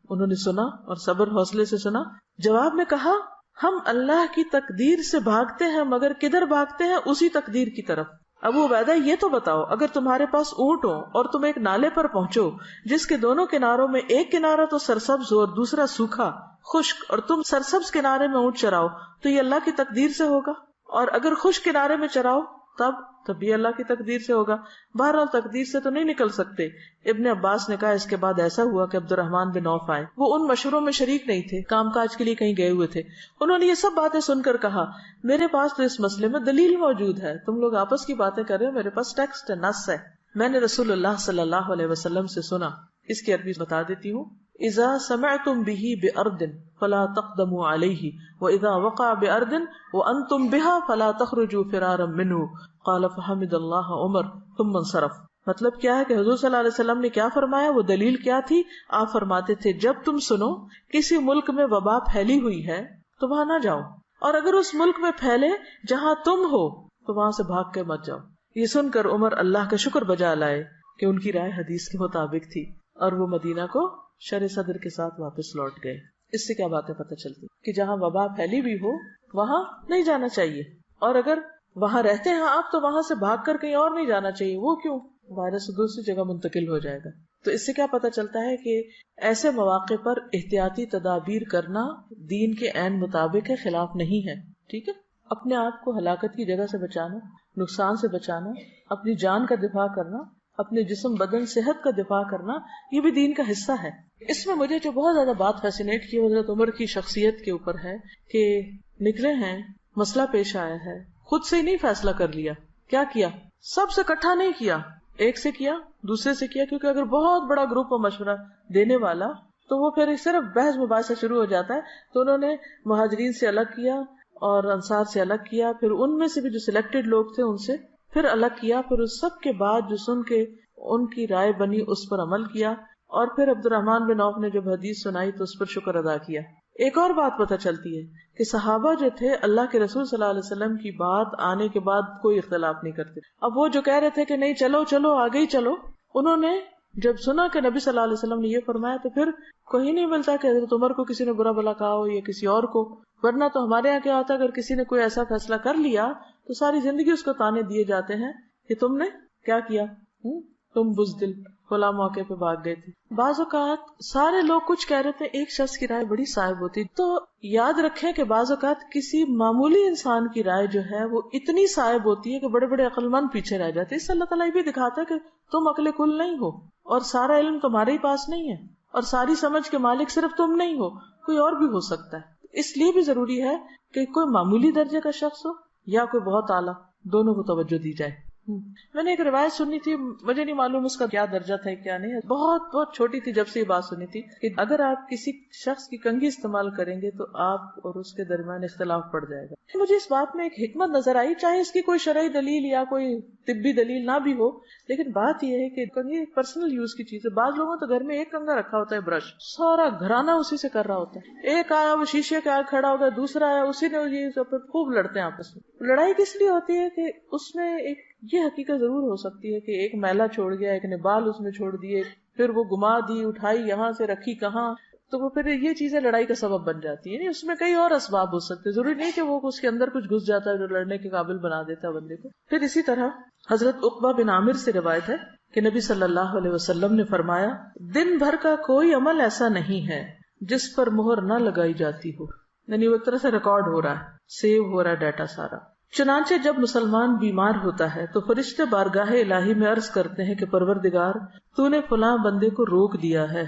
انہوں نے سنا اور صبر حوصلے سے سنا. جواب میں کہا ہم اللہ کی تقدیر سے بھاگتے ہیں، مگر کدھر بھاگتے ہیں؟ اسی تقدیر کی طرف. ابو عبیدہ یہ تو بتاؤ اگر تمہارے پاس اونٹ ہو اور تم ایک نالے پر پہنچو جس کے دونوں کناروں میں ایک کنارہ تو سرسبز ہو اور دوسرا سوکھا خشک، اور تم سرسبز کنارے میں اونٹ چراؤ تو یہ اللہ کی تقدیر سے ہوگا، اور اگر خشک کنارے میں چراؤ تب بھی اللہ کی تقدیر سے ہوگا. بہرحال تقدیر سے تو نہیں نکل سکتے. ابن عباس نے کہا اس کے بعد ایسا ہوا کہ عبد الرحمن بن عوف آئے. وہ ان مشوروں میں شریک نہیں تھے, کام کاج کے لیے کہیں گئے ہوئے تھے. انہوں نے یہ سب باتیں سن کر کہا میرے پاس تو اس مسئلے میں دلیل موجود ہے, تم لوگ آپس کی باتیں کر رہے ہو, میرے پاس ٹیکسٹ ہے, نص ہے. میں نے رسول اللہ صلی اللہ علیہ وسلم سے سنا. اس کی عربی بتا دیتی ہوں. اذا سمعتم به بأرض فلا تقدموا عليه واذا وقع بأرض وانتم بها فلا تخرجوا فرارا منه قال فحمد الله عمر ثم انصرف. مطلب کیا ہے کہ حضور صلی اللہ علیہ وسلم نے کیا فرمایا, وہ دلیل کیا تھی؟ آپ فرماتے تھے جب تم سنو کسی ملک میں وبا پھیلی ہوئی ہے تو وہاں نہ جاؤ, اور اگر اس ملک میں پھیلے جہاں تم ہو تو وہاں سے بھاگ کے مت جاؤ. یہ سن کر عمر اللہ کا شکر بجا لائے کہ ان کی رائے حدیث کے مطابق تھی, اور وہ مدینہ کو شرح صدر کے ساتھ واپس لوٹ گئے. اس سے کیا باتیں پتہ چلتی کہ جہاں وبا پھیلی بھی ہو وہاں نہیں جانا چاہیے, اور اگر وہاں رہتے ہیں آپ تو وہاں سے بھاگ کر کہیں اور نہیں جانا چاہیے. وہ کیوں؟ وائرس دوسری جگہ منتقل ہو جائے گا. تو اس سے کیا پتہ چلتا ہے کہ ایسے مواقع پر احتیاطی تدابیر کرنا دین کے عین مطابق ہے, خلاف نہیں ہے. ٹھیک ہے, اپنے آپ کو ہلاکت کی جگہ سے بچانا, نقصان سے بچانا, اپنی جان کا دفاع کرنا, اپنے جسم بدن صحت کا دفاع کرنا, یہ بھی دین کا حصہ ہے. اس میں مجھے جو بہت زیادہ بات فیسینیٹ کی حضرت عمر کی شخصیت کے اوپر ہے کہ نکلے ہیں, مسئلہ پیش آیا ہے, خود سے ہی نہیں فیصلہ کر لیا. کیا کیا؟ سب سے اکٹھا نہیں کیا, ایک سے کیا, دوسرے سے کیا, کیونکہ اگر بہت بڑا گروپ اور مشورہ دینے والا تو وہ پھر صرف بحث مباحثہ شروع ہو جاتا ہے. تو انہوں نے مہاجرین سے الگ کیا اور انصار سے الگ کیا, پھر ان میں سے بھی جو سلیکٹڈ لوگ تھے ان سے پھر الگ کیا, پھر اس سب کے بعد جو سن کے ان کی رائے بنی اس پر عمل کیا, اور پھر عبد الرحمن بن عوف نے جب حدیث سنائی تو اس پر شکر ادا کیا. ایک اور بات پتہ چلتی ہے کہ صحابہ جو تھے اللہ کے رسول صلی اللہ علیہ وسلم کی بات آنے کے بعد کوئی اختلاف نہیں کرتے. اب وہ جو کہہ رہے تھے کہ نہیں چلو چلو آگے ہی چلو, انہوں نے جب سنا کہ نبی صلی اللہ علیہ وسلم نے یہ فرمایا تو پھر کوئی نہیں ملتا کہ حضرت عمر کو کسی نے برا بلا کہا ہو یا کسی اور کو. ورنہ تو ہمارے یہاں کیا ہوتا ہے, اگر کسی نے کوئی ایسا فیصلہ کر لیا تو ساری زندگی اس کو تانے دیے جاتے ہیں کہ تم نے کیا کیا, تم بزدل فلاں موقع پہ بھاگ گئے تھے. بعض اوقات سارے لوگ کچھ کہہ رہے تھے, ایک شخص کی رائے بڑی صائب ہوتی, تو یاد رکھیں کہ بعض اوقات کسی معمولی انسان کی رائے جو ہے وہ اتنی صائب ہوتی ہے کہ بڑے بڑے عقل مند پیچھے رہ جاتے. اس سے اللہ تعالیٰ یہ بھی دکھاتا ہے کہ تم عقل کل نہیں ہو, اور سارا علم تمہارے ہی پاس نہیں ہے, اور ساری سمجھ کے مالک صرف تم نہیں ہو, کوئی اور بھی ہو سکتا ہے. اس لیے بھی ضروری ہے کہ کوئی معمولی درجے کا شخص ہو یا کوئی بہت اعلیٰ, دونوں کو توجہ دی جائے. میں نے ایک روایت سنی تھی, مجھے نہیں معلوم اس کا کیا درجہ تھا کیا نہیں, بہت بہت چھوٹی تھی جب سے یہ بات سنی تھی کہ اگر آپ کسی شخص کی کنگھی استعمال کریں گے تو آپ اور اس کے درمیان اختلاف پڑ جائے گا. مجھے اس بات میں ایک حکمت نظر آئی, چاہے اس کی کوئی شرعی دلیل یا کوئی طبی دلیل نہ بھی ہو, لیکن بات یہ ہے کہ کنگھی ایک پرسنل یوز کی چیز ہے. بعض لوگوں تو گھر میں ایک کنگھا رکھا ہوتا ہے, برش, سارا گھرانہ اسی سے کر رہا ہوتا ہے. ایک آیا وہ شیشے کے آگے کھڑا ہوگا, دوسرا آیا اسی نے یہ خوب لڑتے ہیں آپس میں. لڑائی کس لیے ہوتی ہے کہ اس میں ایک یہ حقیقت ضرور ہو سکتی ہے کہ ایک میلا چھوڑ گیا, ایک نے بال اس میں چھوڑ دیے, پھر وہ گما دی, اٹھائی یہاں سے رکھی کہاں, تو وہ پھر یہ چیزیں لڑائی کا سبب بن جاتی ہے. اس میں کئی اور اسباب ہو سکتے, ضروری نہیں کہ وہ اس کے اندر کچھ گھس جاتا ہے جو لڑنے کے قابل بنا دیتا ہے بندے کو. پھر اسی طرح حضرت عقبہ بن عامر سے روایت ہے کہ نبی صلی اللہ علیہ وسلم نے فرمایا, دن بھر کا کوئی عمل ایسا نہیں ہے جس پر مہر نہ لگائی جاتی ہو. یعنی وہ ایک طرح سے ریکارڈ ہو رہا ہے, سیو ہو رہا ہے ڈیٹا سارا. چنانچہ جب مسلمان بیمار ہوتا ہے تو فرشتے بارگاہ الہی میں عرض کرتے ہیں کہ پروردگار, تو نے فلاں بندے کو روک دیا ہے,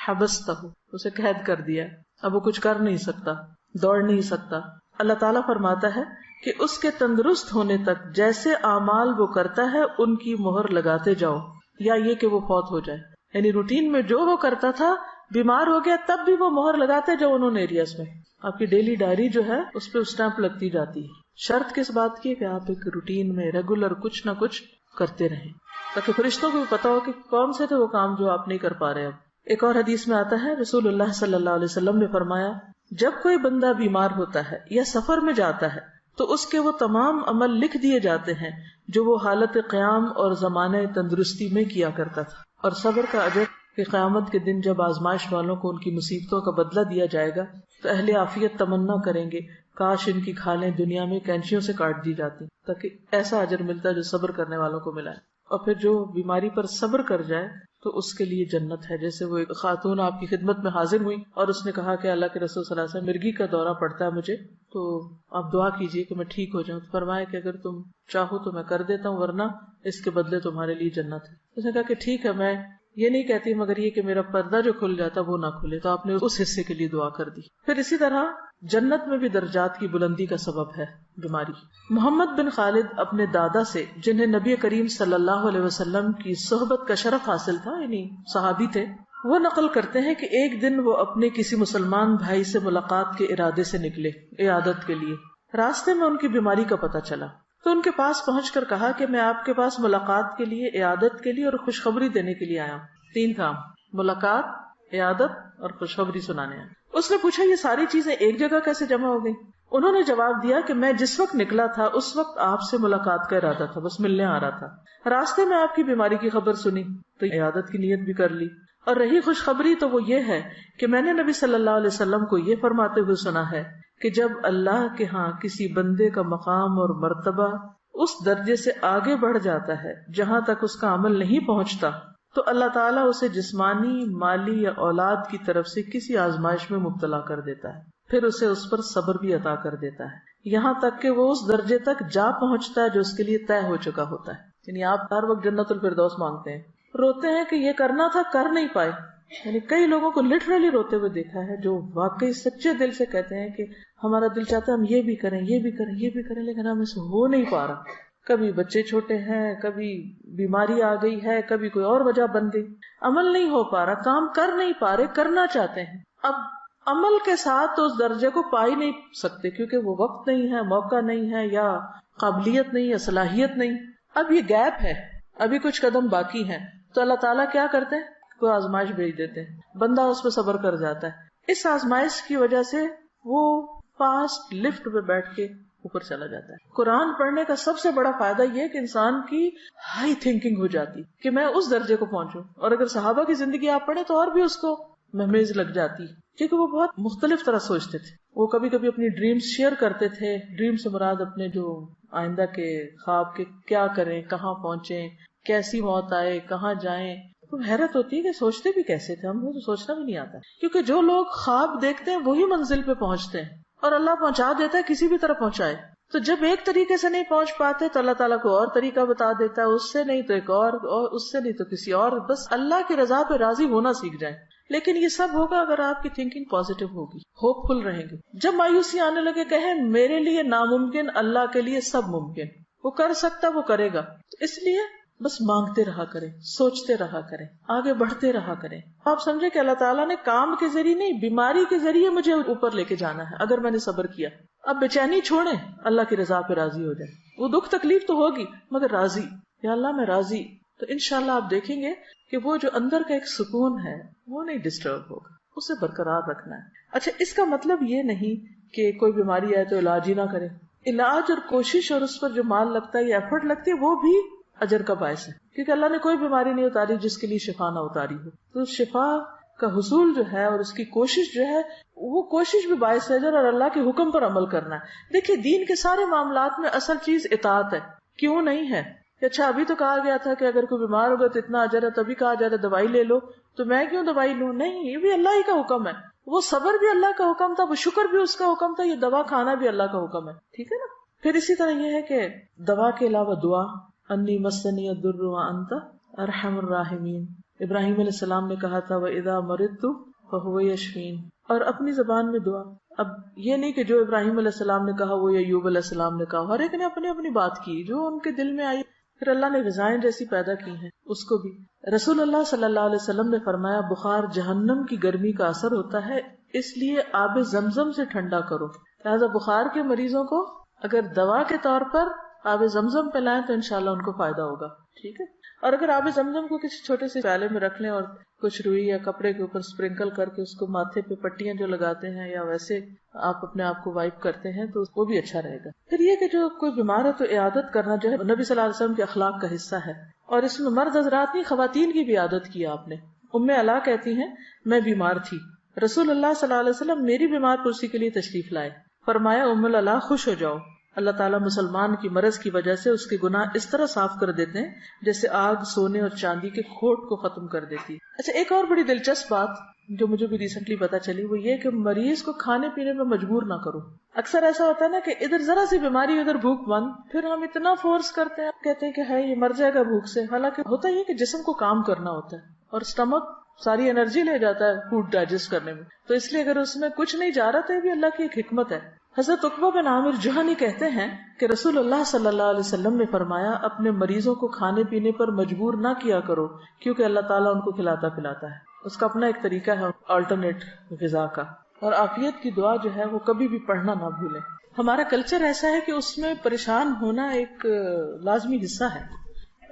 حبستہ, اسے قید کر دیا, اب وہ کچھ کر نہیں سکتا, دوڑ نہیں سکتا. اللہ تعالیٰ فرماتا ہے کہ اس کے تندرست ہونے تک جیسے اعمال وہ کرتا ہے ان کی مہر لگاتے جاؤ, یا یہ کہ وہ فوت ہو جائے. یعنی روٹین میں جو وہ کرتا تھا, بیمار ہو گیا تب بھی وہ مہر لگاتے جاؤ ان ایریاز میں. آپ کی ڈیلی ڈائری جو ہے اس پہ اسٹیمپ لگتی جاتی ہے. شرط کس بات کی ہے کہ آپ ایک روٹین میں ریگولر کچھ نہ کچھ کرتے رہیں, تاکہ فرشتوں کو بھی پتا ہو کہ کون سے تھے وہ کام جو آپ نہیں کر پا رہے. اب ایک اور حدیث میں آتا ہے, رسول اللہ صلی اللہ علیہ وسلم نے فرمایا, جب کوئی بندہ بیمار ہوتا ہے یا سفر میں جاتا ہے تو اس کے وہ تمام عمل لکھ دیے جاتے ہیں جو وہ حالت قیام اور زمانہ تندرستی میں کیا کرتا تھا. اور صبر کا اجر کہ قیامت کے دن جب آزمائش والوں کو ان کی مصیبتوں کا بدلہ دیا جائے گا تو اہل عافیت تمنا کریں گے کاش ان کی کھالیں دنیا میں کینچیوں سے کاٹ دی جاتی, تاکہ ایسا اجر ملتا جو صبر کرنے والوں کو ملا ہے. اور پھر جو بیماری پر صبر کر جائے تو اس کے لیے جنت ہے. جیسے وہ ایک خاتون آپ کی خدمت میں حاضر ہوئی اور اس نے کہا کہ اللہ کے رسول صلی اللہ علیہ وسلم مرگی کا دورہ پڑتا ہے مجھے، تو آپ دعا کیجیے کہ میں ٹھیک ہو جاؤں. تو فرمایا کہ اگر تم چاہو تو میں کر دیتا ہوں، ورنہ اس کے بدلے تمہارے لیے جنت ہے. اس نے کہا کہ ٹھیک ہے، میں یہ نہیں کہتی مگر یہ کہ میرا پردہ جو کھل جاتا وہ نہ کھلے. تو آپ نے اس حصے کے لیے دعا کر دی. پھر اسی طرح جنت میں بھی درجات کی بلندی کا سبب ہے بیماری. محمد بن خالد اپنے دادا سے، جنہیں نبی کریم صلی اللہ علیہ وسلم کی صحبت کا شرف حاصل تھا، یعنی صحابی تھے، وہ نقل کرتے ہیں کہ ایک دن وہ اپنے کسی مسلمان بھائی سے ملاقات کے ارادے سے نکلے عیادت کے لیے. راستے میں ان کی بیماری کا پتہ چلا تو ان کے پاس پہنچ کر کہا کہ میں آپ کے پاس ملاقات کے لیے، عیادت کے لیے اور خوشخبری دینے کے لیے آیا ہوں. 3 کام: ملاقات، عیادت اور خوشخبری سنانے آیا. اس نے پوچھا یہ ساری چیزیں ایک جگہ کیسے جمع ہو گئی؟ انہوں نے جواب دیا کہ میں جس وقت نکلا تھا اس وقت آپ سے ملاقات کا ارادہ تھا، بس ملنے آ رہا تھا. راستے میں آپ کی بیماری کی خبر سنی تو عیادت کی نیت بھی کر لی. اور رہی خوشخبری تو وہ یہ ہے کہ میں نے نبی صلی اللہ علیہ وسلم کو یہ فرماتے ہوئے سنا ہے کہ جب اللہ کے ہاں کسی بندے کا مقام اور مرتبہ اس درجے سے آگے بڑھ جاتا ہے جہاں تک اس کا عمل نہیں پہنچتا، تو اللہ تعالیٰ اسے جسمانی، مالی یا اولاد کی طرف سے کسی آزمائش میں مبتلا کر دیتا ہے، پھر اسے اس پر صبر بھی عطا کر دیتا ہے، یہاں تک کہ وہ اس درجے تک جا پہنچتا ہے جو اس کے لیے طے ہو چکا ہوتا ہے. یعنی آپ ہر وقت جنت الفردوس مانگتے ہیں، روتے ہیں کہ یہ کرنا تھا کر نہیں پائے. یعنی کئی لوگوں کو لٹرلی روتے ہوئے دیکھا ہے جو واقعی سچے دل سے کہتے ہیں کہ ہمارا دل چاہتا ہے ہم یہ بھی کریں، یہ بھی کریں، یہ بھی کریں، لیکن ہم اس ہو نہیں پا رہا. کبھی بچے چھوٹے ہیں، کبھی بیماری آ گئی ہے، کبھی کوئی اور وجہ بن گئی، عمل نہیں ہو پا رہا، کام کر نہیں پا رہے، کرنا چاہتے ہیں. اب عمل کے ساتھ تو اس درجے کو پا ہی نہیں سکتے کیونکہ وہ وقت نہیں ہے، موقع نہیں ہے، یا قابلیت نہیں، یا صلاحیت نہیں. اب یہ گیپ ہے، ابھی کچھ قدم باقی ہیں، تو اللہ تعالیٰ کیا کرتے ہیں؟ کوئی آزمائش بھیج دیتے ہیں، بندہ اس پہ صبر کر جاتا ہے. اس آزمائش کی وجہ سے وہ فاسٹ لفٹ پہ بیٹھ کے اوپر چلا جاتا ہے. قرآن پڑھنے کا سب سے بڑا فائدہ یہ کہ انسان کی ہائی تھنکنگ ہو جاتی کہ میں اس درجے کو پہنچوں. اور اگر صحابہ کی زندگی آپ پڑھیں تو اور بھی اس کو مہمیز لگ جاتی کیونکہ وہ بہت مختلف طرح سوچتے تھے. وہ کبھی کبھی اپنی ڈریمز شیئر کرتے تھے. ڈریم سے مراد اپنے جو آئندہ کے خواب کے کیا کریں، کہاں پہنچیں، کیسی موت آئے، کہاں جائیں. تو حیرت ہوتی ہے کہ سوچتے بھی کیسے تھے، ہم کو تو سوچنا بھی نہیں آتا کیونکہ جو لوگ خواب دیکھتے ہیں وہی منزل پہ پہنچتے ہیں اور اللہ پہنچا دیتا ہے، کسی بھی طرح پہنچائے. تو جب ایک طریقے سے نہیں پہنچ پاتے تو اللہ تعالیٰ کو اور طریقہ بتا دیتا ہے، اس سے نہیں تو ایک اور اس سے نہیں تو کسی اور. بس اللہ کی رضا پہ راضی ہونا سیکھ جائیں. لیکن یہ سب ہوگا اگر آپ کی تھنکنگ پازیٹیو ہوگی، ہوپ فل رہیں گے. جب مایوسی آنے لگے کہیں میرے لیے ناممکن، اللہ کے لیے سب ممکن، وہ کر سکتا وہ کرے گا. تو اس لیے بس مانگتے رہا کریں، سوچتے رہا کریں، آگے بڑھتے رہا کریں. آپ سمجھے کہ اللہ تعالیٰ نے کام کے ذریعے نہیں، بیماری کے ذریعے مجھے اوپر لے کے جانا ہے اگر میں نے صبر کیا. اب بے چینی چھوڑیں، اللہ کی رضا پہ راضی ہو جائیں. وہ دکھ تکلیف تو ہوگی مگر راضی، یا اللہ میں راضی. تو انشاءاللہ آپ دیکھیں گے کہ وہ جو اندر کا ایک سکون ہے وہ نہیں ڈسٹرب ہوگا، اسے برقرار رکھنا ہے. اچھا، اس کا مطلب یہ نہیں کہ کوئی بیماری آئے تو علاج ہی نہ کریں. علاج اور کوشش اور اس پر جو مال لگتا ہے یا ایفرٹ لگتی ہے وہ بھی اجر کا باعث ہے کیونکہ اللہ نے کوئی بیماری نہیں اتاری جس کے لیے شفا نہ اتاری ہو. تو شفا کا حصول جو ہے اور اس کی کوشش جو ہے وہ کوشش بھی باعث اجر اور اللہ کے حکم پر عمل کرنا ہے. دیکھیے دین کے سارے معاملات میں اصل چیز اطاعت ہے. کیوں نہیں ہے کہ اچھا ابھی تو کہا گیا تھا کہ اگر کوئی بیمار ہوگا تو اتنا اجر ہے، تبھی کہا جا رہا ہے دوائی لے لو، تو میں کیوں دوائی لوں؟ نہیں، یہ بھی اللہ ہی کا حکم ہے. وہ صبر بھی اللہ کا حکم تھا، وہ شکر بھی اس کا حکم تھا، یہ دوا کھانا بھی اللہ کا حکم ہے. ٹھیک ہے نا. پھر اسی طرح یہ ہے کہ دوا کے علاوہ دعا، انی مسنی الضر وانت ارحم الراحمین. ابراہیم علیہ السلام نے کہا تھا وَإِذَا مَرِضْتُ فَهُوَ يَشْفِينِ. اور اپنی زبان میں دعا. اب یہ نہیں کہ جو ابراہیم علیہ السلام نے کہا وہ ایوب علیہ السلام نے کہا، ہر ایک نے اپنی اپنی بات کی جو ان کے دل میں آئی. پھر اللہ نے غذائیں جیسی پیدا کی ہیں اس کو بھی. رسول اللہ صلی اللہ علیہ وسلم نے فرمایا بخار جہنم کی گرمی کا اثر ہوتا ہے، اس لیے آب زمزم سے ٹھنڈا کرو. لہٰذا بخار کے مریضوں کو اگر دوا کے طور پر آب زمزم پلائیں تو انشاءاللہ ان کو فائدہ ہوگا. ٹھیک ہے. اور اگر آب زمزم کو کسی چھوٹے سے پیالے میں رکھ لیں اور کچھ روئی یا کپڑے کے اوپر اسپرنکل کر کے اس کو ماتھے پہ پٹیاں جو لگاتے ہیں یا ویسے آپ اپنے آپ کو وائپ کرتے ہیں تو وہ بھی اچھا رہے گا. پھر یہ کہ جو کوئی بیمار ہے تو عیادت کرنا جو ہے نبی صلی اللہ علیہ وسلم کے اخلاق کا حصہ ہے، اور اس میں مرد حضرات نہیں خواتین کی بھی عادت کی آپ نے. ام علا کہتی ہیں میں بیمار تھی، رسول اللہ صلی اللہ علیہ وسلم میری بیمار پرسی کے لیے تشریف لائے، فرمایا ام علا خوش ہو جاؤ، اللہ تعالیٰ مسلمان کی مرض کی وجہ سے اس کے گناہ اس طرح صاف کر دیتے ہیں جیسے آگ سونے اور چاندی کے کھوٹ کو ختم کر دیتی. اچھا، ایک اور بڑی دلچسپ بات جو مجھے بھی ریسنٹلی پتا چلی وہ یہ کہ مریض کو کھانے پینے میں مجبور نہ کرو. اکثر ایسا ہوتا ہے نا کہ ادھر ذرا سی بیماری ادھر بھوک بند، پھر ہم اتنا فورس کرتے ہیں، کہتے ہیں کہ ہے یہ مر جائے گا بھوک سے. حالانکہ ہوتا یہ کہ جسم کو کام کرنا ہوتا ہے اور اسٹمک ساری انرجی لے جاتا ہے فوڈ ڈائجسٹ کرنے میں، تو اس لیے اگر اس میں کچھ نہیں جا رہا تو یہ بھی اللہ کی ایک حکمت ہے. حضرت عقبہ بن عامر جہنی کہتے ہیں کہ رسول اللہ صلی اللہ علیہ وسلم نے فرمایا اپنے مریضوں کو کھانے پینے پر مجبور نہ کیا کرو کیونکہ اللہ تعالیٰ ان کو کھلاتا پلاتا ہے. اس کا اپنا ایک طریقہ ہے آلٹرنیٹ غذا کا. اور عافیت کی دعا جو ہے وہ کبھی بھی پڑھنا نہ بھولیں. ہمارا کلچر ایسا ہے کہ اس میں پریشان ہونا ایک لازمی حصہ ہے.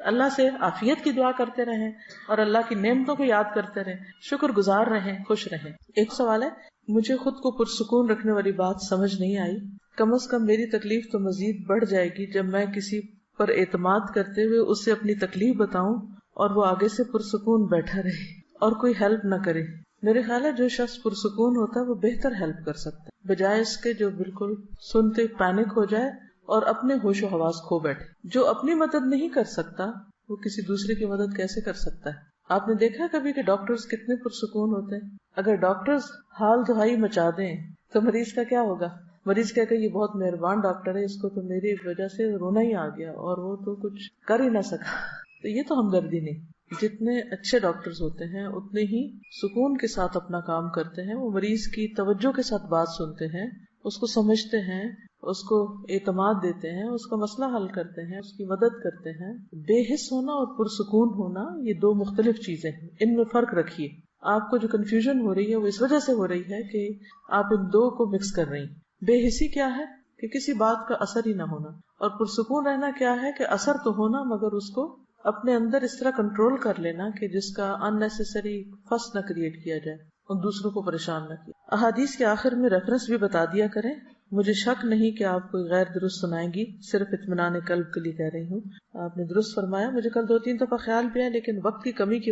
اللہ سے عافیت کی دعا کرتے رہیں اور اللہ کی نعمتوں کو یاد کرتے رہیں، شکر گزار رہیں، خوش رہیں. ایک سوال ہے، مجھے خود کو پرسکون رکھنے والی بات سمجھ نہیں آئی. کم از کم میری تکلیف تو مزید بڑھ جائے گی جب میں کسی پر اعتماد کرتے ہوئے اسے اپنی تکلیف بتاؤں اور وہ آگے سے پرسکون بیٹھا رہے اور کوئی ہیلپ نہ کرے. میرے خیال ہے جو شخص پرسکون ہوتا ہے وہ بہتر ہیلپ کر سکتا ہے بجائے اس کے جو بالکل سنتے پینک ہو جائے اور اپنے ہوش و حواس کھو بیٹھے. جو اپنی مدد نہیں کر سکتا وہ کسی دوسرے کی مدد کیسے کر سکتا ہے؟ آپ نے دیکھا کبھی کہ ڈاکٹرز کتنے پرسکون ہوتے ہیں؟ اگر ڈاکٹرز حال دہائی مچا دیں تو مریض کا کیا ہوگا؟ مریض کہے کہ یہ بہت مہربان ڈاکٹر ہے، اس کو تو میری وجہ سے رونا ہی آ گیا اور وہ تو کچھ کر ہی نہ سکا. تو یہ تو ہمدردی نہیں. جتنے اچھے ڈاکٹرز ہوتے ہیں اتنے ہی سکون کے ساتھ اپنا کام کرتے ہیں. وہ مریض کی توجہ کے ساتھ بات سنتے ہیں، اس کو سمجھتے ہیں، اس کو اعتماد دیتے ہیں، اس کا مسئلہ حل کرتے ہیں، اس کی مدد کرتے ہیں. بے حس ہونا اور پرسکون ہونا یہ دو مختلف چیزیں ہیں، ان میں فرق رکھیے. آپ کو جو کنفیوژن ہو رہی ہے وہ اس وجہ سے ہو رہی ہے کہ آپ ان دو کو مکس کر رہی ہیں. بے حسی کیا ہے کہ کسی بات کا اثر ہی نہ ہونا، اور پرسکون رہنا کیا ہے کہ اثر تو ہونا مگر اس کو اپنے اندر اس طرح کنٹرول کر لینا کہ جس کا ان نیسیسری فس نہ کریٹ کیا جائے اور دوسروں کو پریشان نہ کیا. احادیث کے آخر میں ریفرنس بھی بتا دیا کریں. مجھے شک نہیں کہ آپ کوئی غیر درست سنائیں گی، صرف اطمینان قلب کے لیے کہہ رہی ہوں. آپ نے درست فرمایا. مجھے کل 2-3 دفعہ خیال بھی ہے لیکن وقت کی کمی کی